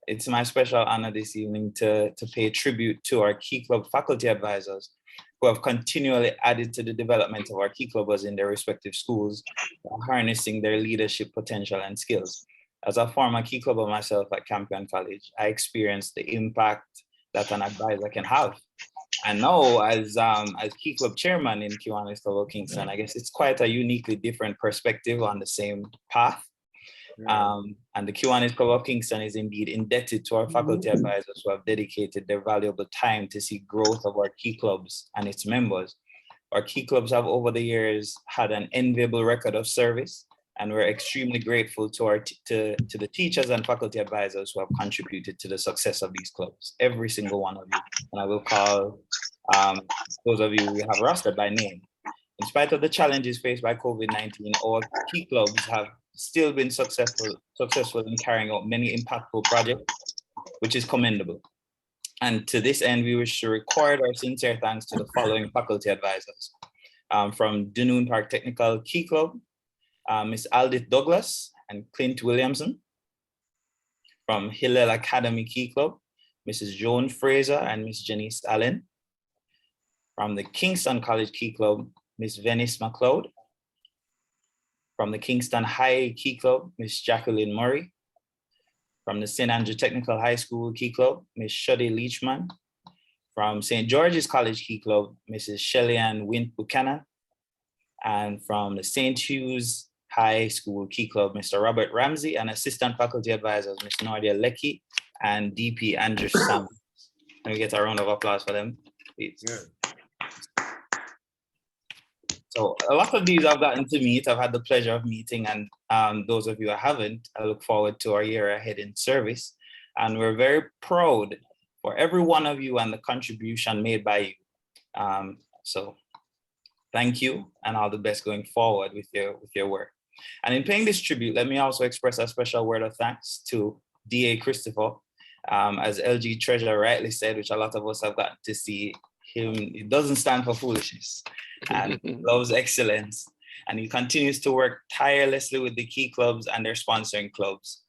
it's my special honor this evening to pay tribute to our Key Club faculty advisors who have continually added to the development of our Key Clubbers in their respective schools, harnessing their leadership potential and skills. As a former Key Clubber myself at Campion College, I experienced the impact that an advisor can have. And now as Key Club chairman in Kiwanis Club of Kingston, I guess it's quite a uniquely different perspective on the same path. And the Kiwanis Club of Kingston is indeed indebted to our faculty advisors who have dedicated their valuable time to see growth of our Key Clubs and its members. Our Key Clubs have over the years had an enviable record of service, and we're extremely grateful to the teachers and faculty advisors who have contributed to the success of these clubs, every single one of you. And I will call those of you we have rostered by name. In spite of the challenges faced by COVID-19, our Key Clubs have still been successful in carrying out many impactful projects, which is commendable. And to this end, we wish to record our sincere thanks to the following faculty advisors. From Dunoon Park Technical Key Club, Ms. Aldith Douglas and Clint Williamson. From Hillel Academy Key Club, Mrs. Joan Fraser and Ms. Janice Allen. From the Kingston College Key Club, Ms. Venice McLeod. From the Kingston High Key Club, Ms. Jacqueline Murray. From the St. Andrew Technical High School Key Club, Ms. Shuddy Leachman. From St. George's College Key Club, Mrs. Shelley Ann Wint Buchanan. And from the St. Hugh's High School Key Club, Mr. Robert Ramsey, and Assistant Faculty Advisors, Ms. Nordia Leckie and DP Andrew Sam. Can we get a round of applause for them, please? Yeah. So a lot of these I've gotten to meet. I've had the pleasure of meeting, and those of you I haven't, I look forward to our year ahead in service. And we're very proud for every one of you and the contribution made by you. So thank you, and all the best going forward with your work. And in paying this tribute, let me also express a special word of thanks to D.A. Christopher. As LG Treasure rightly said, which a lot of us have gotten to see him, he doesn't stand for foolishness and loves excellence. And he continues to work tirelessly with the key clubs and their sponsoring clubs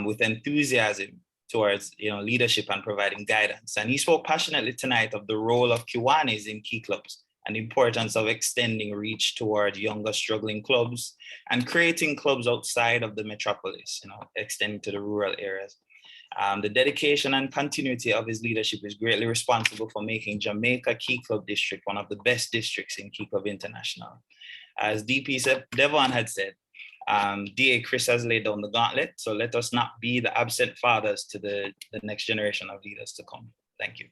with enthusiasm towards leadership and providing guidance. And he spoke passionately tonight of the role of Kiwanis in key clubs and the importance of extending reach toward younger struggling clubs and creating clubs outside of the metropolis, extending to the rural areas. The dedication and continuity of his leadership is greatly responsible for making Jamaica Key Club District one of the best districts in Key Club International. As DP Devon had said, DA Chris has laid down the gauntlet, so let us not be the absent fathers to the next generation of leaders to come. Thank you.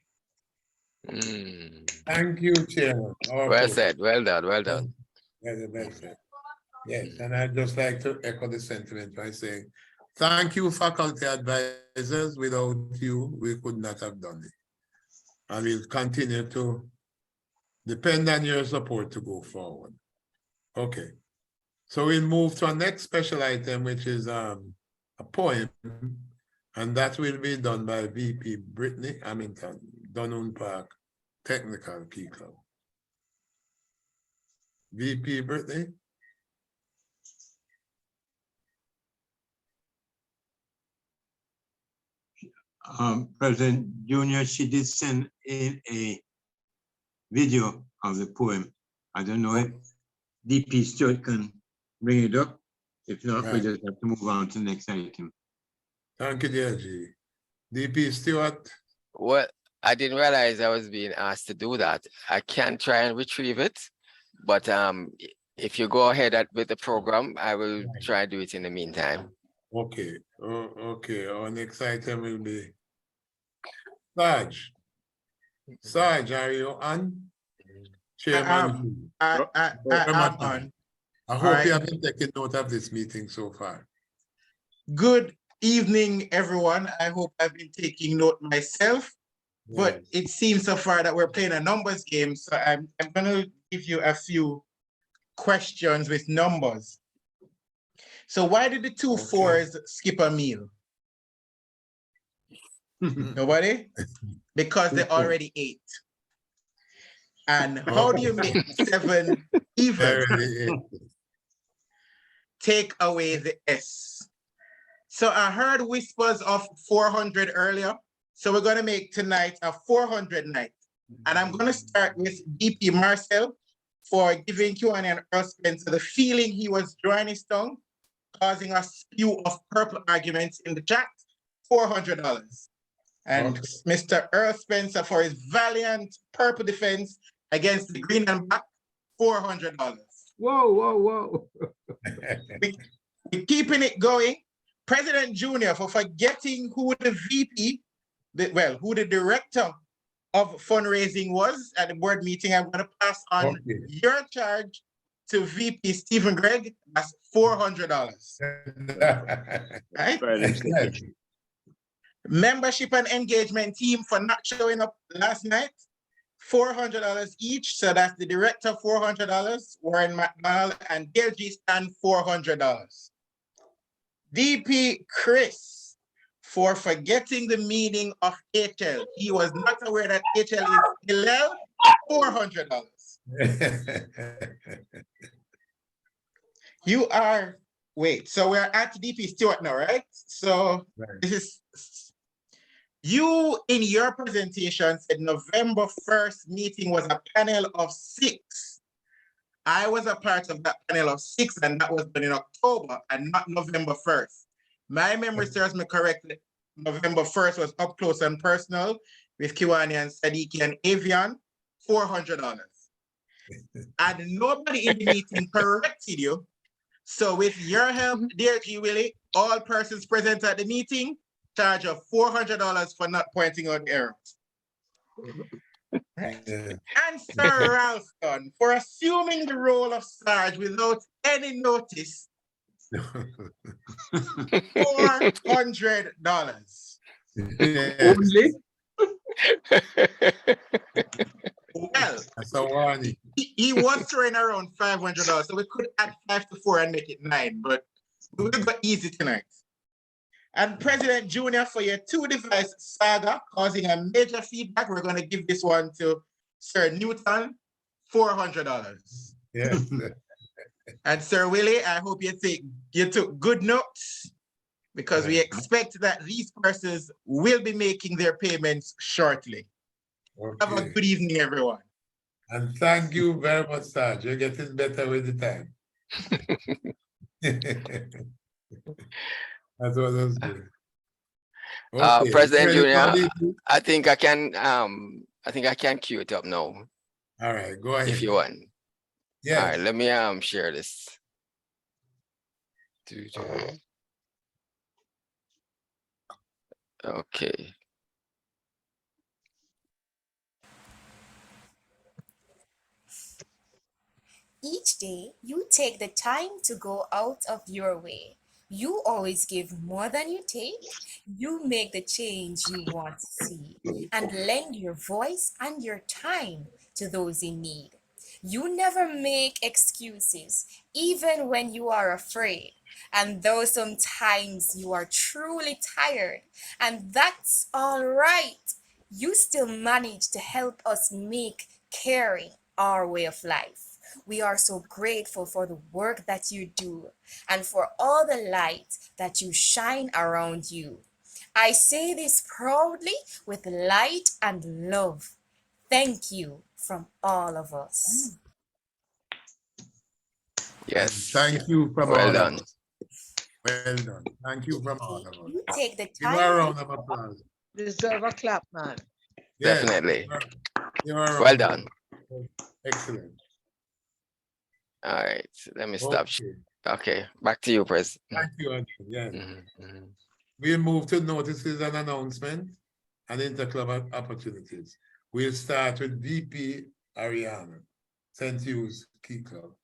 Thank you, Chairman. Well said, well done, well done. Well said. Yes, and I'd just like to echo the sentiment by saying, thank you, faculty advisors. Without you, we could not have done it. And we'll continue to depend on your support to go forward. Okay. So we'll move to our next special item, which is a poem, and that will be done by VP Brittany Hamilton, Dunoon Park Technical Key Club. VP Brittany. President Junior, she did send in a video of the poem. I don't know if DP Stewart can bring it up. If not, we just have to move on to the next item. Thank you, DLG. DP Stewart. Well, I didn't realize I was being asked to do that. I can try and retrieve it, but if you go ahead with the program, I will try and do it in the meantime. Okay. Okay. Our next item will be Sarge. Sarge, are you on? Chairman. I am on. I hope you have been taking note of this meeting so far. Good evening, everyone. I hope I've been taking note myself, but it seems so far that we're playing a numbers game. So I'm going to give you a few questions with numbers. So why did the two fours skip a meal? Nobody? Because they already ate. And how do you make 7 even? Take away the S. So I heard whispers of 400 earlier. So we're going to make tonight a 400 night. And I'm going to start with DP Marcel for giving Kiwani and Earl Spencer the feeling he was drawing his tongue, causing a spew of purple arguments in the chat, $400. And Mr. Earl Spencer for his valiant purple defense against the green and black, $400. Whoa, whoa, whoa. We're keeping it going. President Junior for forgetting who the VP, who the director of fundraising was at the board meeting. I'm going to pass on your charge to VP Stephen Gregg. That's $400. Right? Membership and engagement team for not showing up last night, $400 each. So that's the director, $400, Warren McDonald, and DLG Stan, $400. DP Chris for forgetting the meaning of HL. He was not aware that HL is Hillel, $400. You are, wait, so we're at DP Stewart now, right? So this is, you in your presentation said November 1st meeting was a panel of 6. I was a part of that panel of 6, and that was done in October and not November 1st. my memory serves me correctly, November 1st was up close and personal with Kiwani and Sadiki and Avian, $400. And nobody in the meeting corrected you. So with your help, dear G. Willie, all persons present at the meeting charge of $400 for not pointing out errors. And Sir Ralston for assuming the role of Sarge without any notice, $400. Only? Well, that's a warning. He was throwing around $500, so we could add 5 to 4 and make it 9, but we will go easy tonight. And President Junior, for your 2-device saga causing a major feedback, we're going to give this one to Sir Newton, $400. Yes. And Sir Willie, I hope you took good notes, because we expect that these persons will be making their payments shortly. Okay. Have a good evening, everyone. And thank you very much, Sarge. You're getting better with the time. That's what was good. Okay. President Junior, Everybody- I think I can cue it up now. All right, go ahead. If you want. Yes. All right, let me share this. Okay. Each day, you take the time to go out of your way. You always give more than you take. You make the change you want to see and lend your voice and your time to those in need. You never make excuses, even when you are afraid. And though sometimes you are truly tired, and that's all right, you still manage to help us make caring our way of life. We are so grateful for the work that you do and for all the light that you shine around you. I say this proudly with light and love. Thank you from all of us. Yes. Thank you from Well all done. of us. Well done. Thank you from all of us. You take the Give her a time. round of applause. Deserve a clap, man. Yes, Definitely. give her a Well round of done. applause. Excellent. All right, let me stop. Okay. Okay, back to you, President. Thank you, Andrew. Yes. Mhm. We'll move to notices and announcements and interclub opportunities. We'll start with VP Ariana, St. Hugh's Key Club.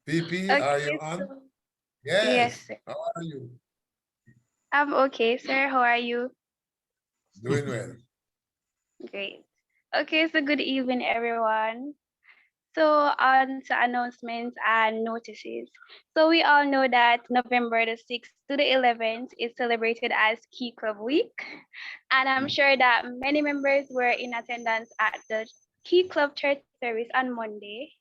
VP, are you on? Yes. Yes, sir. How are you? I'm okay, sir. How are you? Doing well. Great. Okay, so good evening, everyone. So on to announcements and notices. So we all know that November the 6th to the 11th is celebrated as Key Club Week. And I'm sure that many members were in attendance at the Key Club church service on Monday.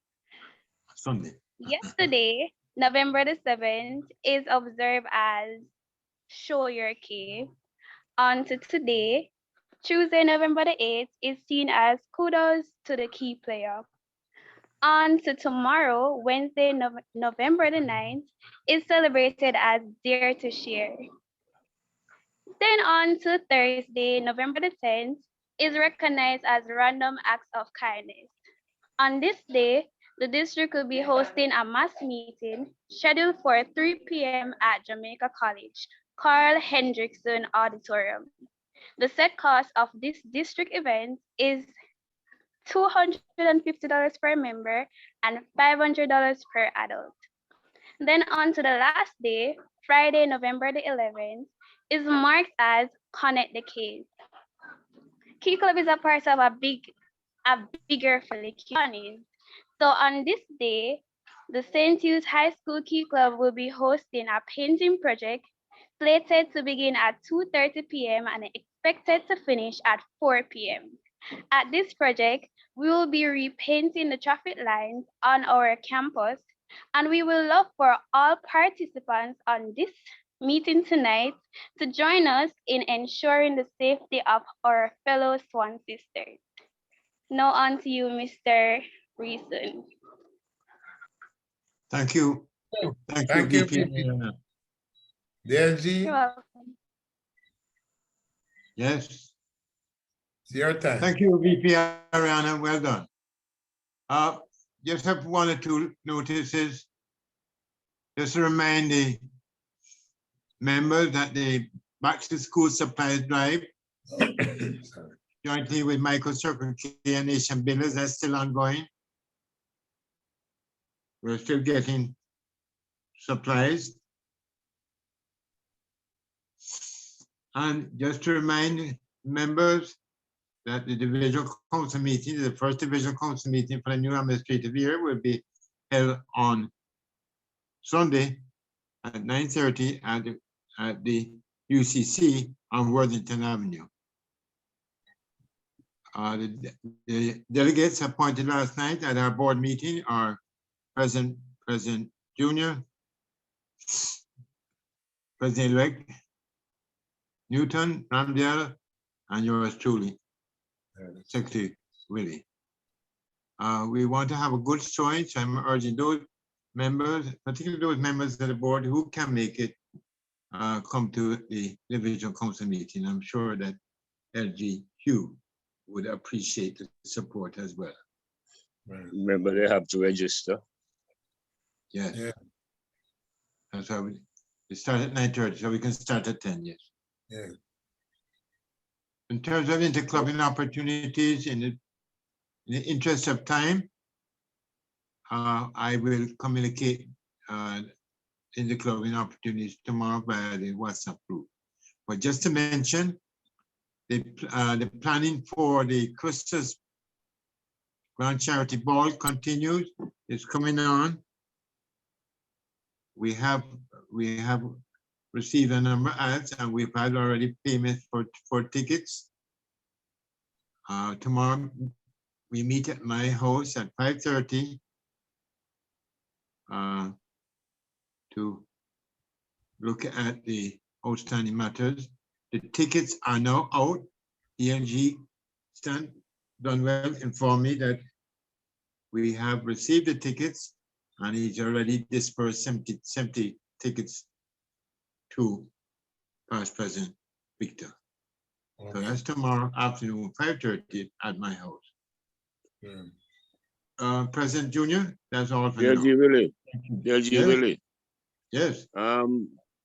Sunday. Yesterday, November the 7th, is observed as Show Your Key. On to today, Tuesday, November the 8th, is seen as Kudos to the Key Player. On to tomorrow, Wednesday, November the 9th, is celebrated as Dare to Share. Then on to Thursday, November the 10th, is recognized as Random Acts of Kindness. On this day, the district will be hosting a mass meeting scheduled for 3 p.m. at Jamaica College, Carl Hendrickson Auditorium. The set cost of this district event is $250 per member and $500 per adult. Then on to the last day, Friday, November the 11th, is marked as Connect the Case. Key Club is a part of a bigger family, Kiwanis. So on this day, the St. Hugh's High School Key Club will be hosting a painting project slated to begin at 2:30 p.m. and expected to finish at 4 p.m. At this project, we will be repainting the traffic lines on our campus, and we will love for all participants on this meeting tonight to join us in ensuring the safety of our fellow Swan sisters. Now on to you, Mr. Reason. Thank you. Thank you, VP. VP. DLG, You're welcome. Yes. it's your time. Thank you, VP Ariana. Well done. Just have one or two notices. Just to remind the members that the Back to School Supplies Drive jointly with Michael Circle K and Nation Builders, that's still ongoing. We're still getting supplies. And just to remind members that the divisional council meeting, the first divisional council meeting for the new administrative year will be held on Sunday at 9:30 at the UCC on Worthington Avenue. The delegates appointed last night at our board meeting are President Junior, President-elect Newton, Ramdale, and yours truly, Secretary Willie. We want to have a good showing, so I'm urging those members, particularly those members of the board who can make it, come to the divisional council meeting. I'm sure that LGQ would appreciate the support as well. Remember, they have to register. Yes. Yeah. That's why we start at 9:30, so we can start at 10, yes. Yeah. In terms of interclubbing opportunities, in the interest of time, I will communicate interclubbing opportunities tomorrow via the WhatsApp group. But just to mention, the planning for the Christus Grand Charity Ball continues. It's coming on. We have received a number of ads, and we've had already payments for tickets. Tomorrow we meet at my house at 5:30 to look at the outstanding matters. The tickets are now out. ENG Stan Dunwell informed me that we have received the tickets, and he's already dispersed 70 tickets to Past President Victor. Okay. So that's tomorrow afternoon, 5:30 at my house. Yeah. President Junior, that's all for now. DLG Willie. DLG Yes. Willie. Yes.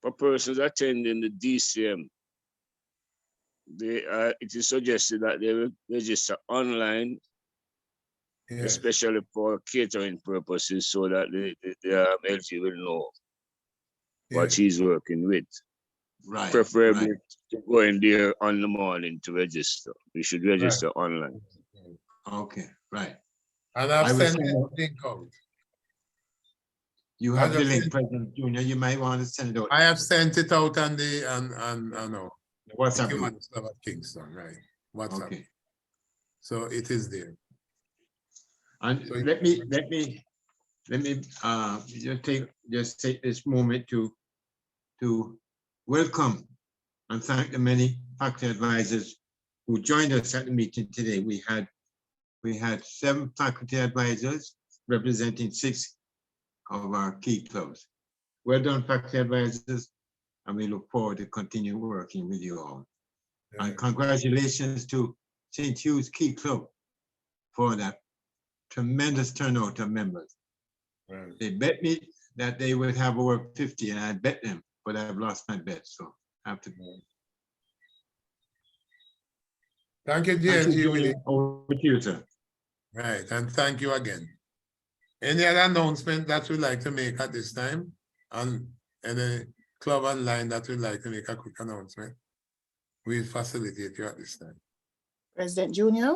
For persons attending the DCM, it is suggested that they will register online, Yes. especially for catering purposes, so that the LG will know what he's working with. Right. Preferably right. to go in there on the morning to register. We should register online. Okay, right. And I I've will sent send the out- link out. You I have the just link, sent- President Junior. You might want to send it out. I have sent it out on the no. WhatsApp You group. want stuff at Kingston, right? WhatsApp. Okay. So it is there. And So let me just take this moment to welcome and thank the many faculty advisors who joined us at the meeting today. We had 7 faculty advisors representing 6 of our key clubs. Well done, faculty advisors, and we look forward to continue working with you all. And congratulations to St. Hugh's Key Club for that tremendous turnout of members. Right. They bet me that they would have over 50, and I bet them, but I've lost my bet, so I have to. Thank you, Thank DLG you, Willie. Junior. Over to you, sir. Right, and thank you again. Any other announcement that you'd like to make at this time? And any club online that you'd like to make a quick announcement? We facilitate you at this time. President Junior,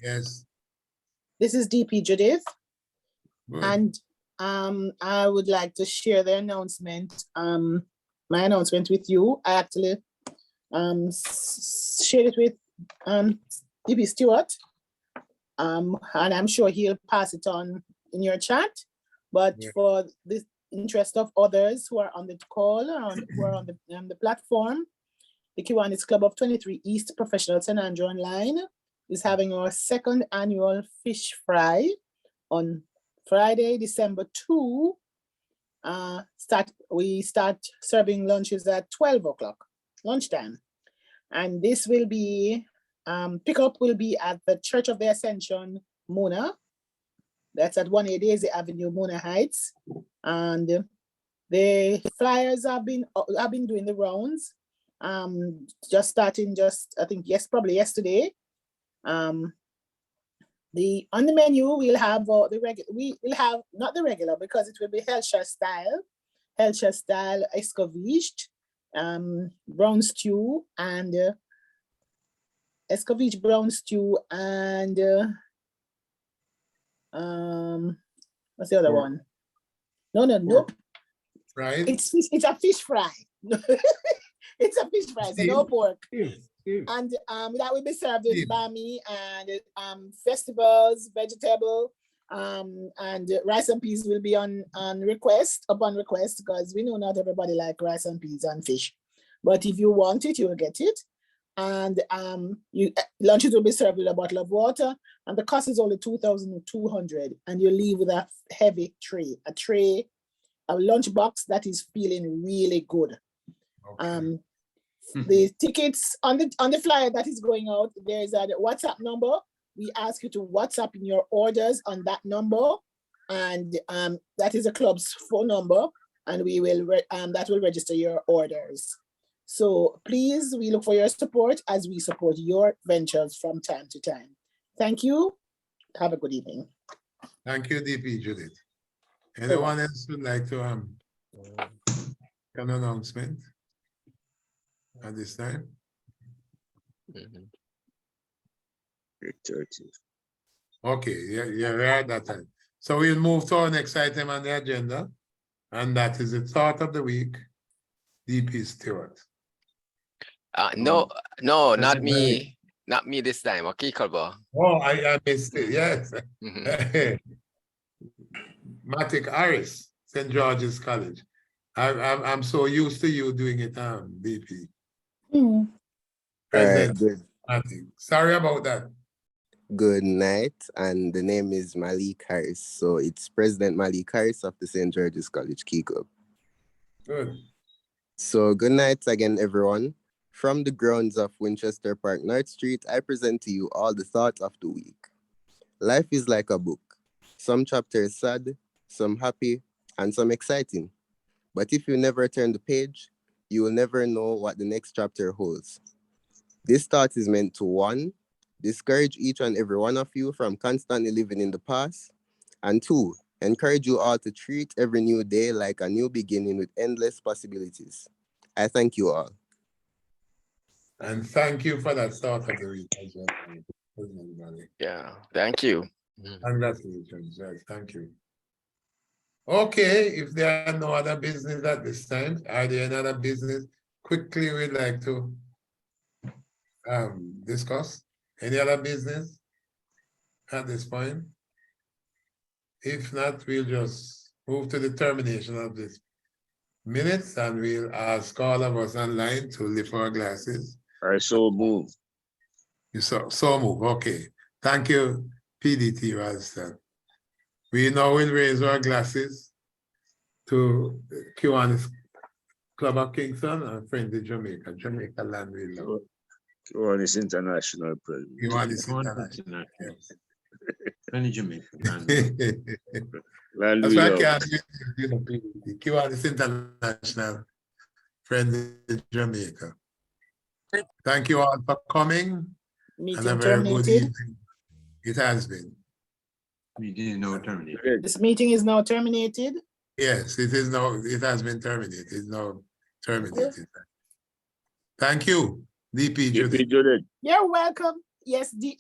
Yes. this is DP Judith, Good. and I would like to share the announcement, my announcement with you. I actually shared it with DP Stewart, and I'm sure he'll pass it on in your chat. But Yeah. for the interest of others who are on the call or who are on the platform, the Kiwanis Club of 23 East Professional St. Andrew Online is having our 2nd annual fish fry on Friday, December 2 we start serving lunches at 12 o'clock, lunchtime. And this will be, pickup will be at the Church of the Ascension, Mona. That's at 180 Avenue, Mona Heights. And the flyers have been doing the rounds. Just starting, I think, probably yesterday. On the menu we'll have the regular. We will have not the regular because it will be Hellshire style escovitch, brown stew, and escovitch brown stew, and what's the other one? Nope. Right. It's a fish fry. It's a fish fry, so no pork. And that will be served with bami and vegetables, vegetable, and rice and peas will be on request, upon request, because we know not everybody like rice and peas and fish. But if you want it, you will get it. And lunches will be served with a bottle of water, and the cost is only 2,200. And you leave with a heavy tray, a lunch box that is feeling really good. Okay. The tickets on the flyer that is going out, there is a WhatsApp number. We ask you to WhatsApp in your orders on that number, and that is the club's phone number, and we will that will register your orders. So please, we look for your support as we support your ventures from time to time. Thank you. Have a good evening. Thank you, DP Judith. Anyone else would like to an announcement at this time? 8:30. Okay, yeah, we're at that time. So we'll move to our next item on the agenda, and that is the thought of the week. DP Stewart. No, not me. Not me this time. Okay, Kalba. Oh, I missed it. Yes. Matic Harris, St. George's College. I'm so used to you doing it, DP. Good. Sorry about that. Good night, and the name is Malik Harris. So it's President Malik Harris of the St. George's College Key Club. Good. So good night again, everyone. From the grounds of Winchester Park North Street, I present to you all the thoughts of the week. Life is like a book. Some chapters sad, some happy, and some exciting. But if you never turn the page, you will never know what the next chapter holds. This thought is meant to 1, discourage each and every one of you from constantly living in the past, and 2, encourage you all to treat every new day like a new beginning with endless possibilities. I thank you all. And thank you for that thought of the week. Yeah, thank you. Congratulations, yes, thank you. Okay, if there are no other business at this time, are there any other business quickly we'd like to discuss? Any other business at this point? If not, we'll just move to the termination of this minutes, and we'll ask all of us online to lift our glasses. I so move. You so move, okay. Thank you, PDT Ralston. We now will raise our glasses to Kiwanis Club of Kingston and Friendly Jamaica, Jamaica land we love. Kiwanis International President. Kiwanis International. Yes. Friendly Jamaica. Land That's we why I love. can't use the PDT. Kiwanis International, Friendly Jamaica. Thank you all for coming. Meeting and a very good terminated. evening. It has been. Meeting is now terminated. This meeting is now terminated. Yes, it is now, it has been terminated. It's now terminated. Thank you, DP Judith. You're welcome. Yes, PD.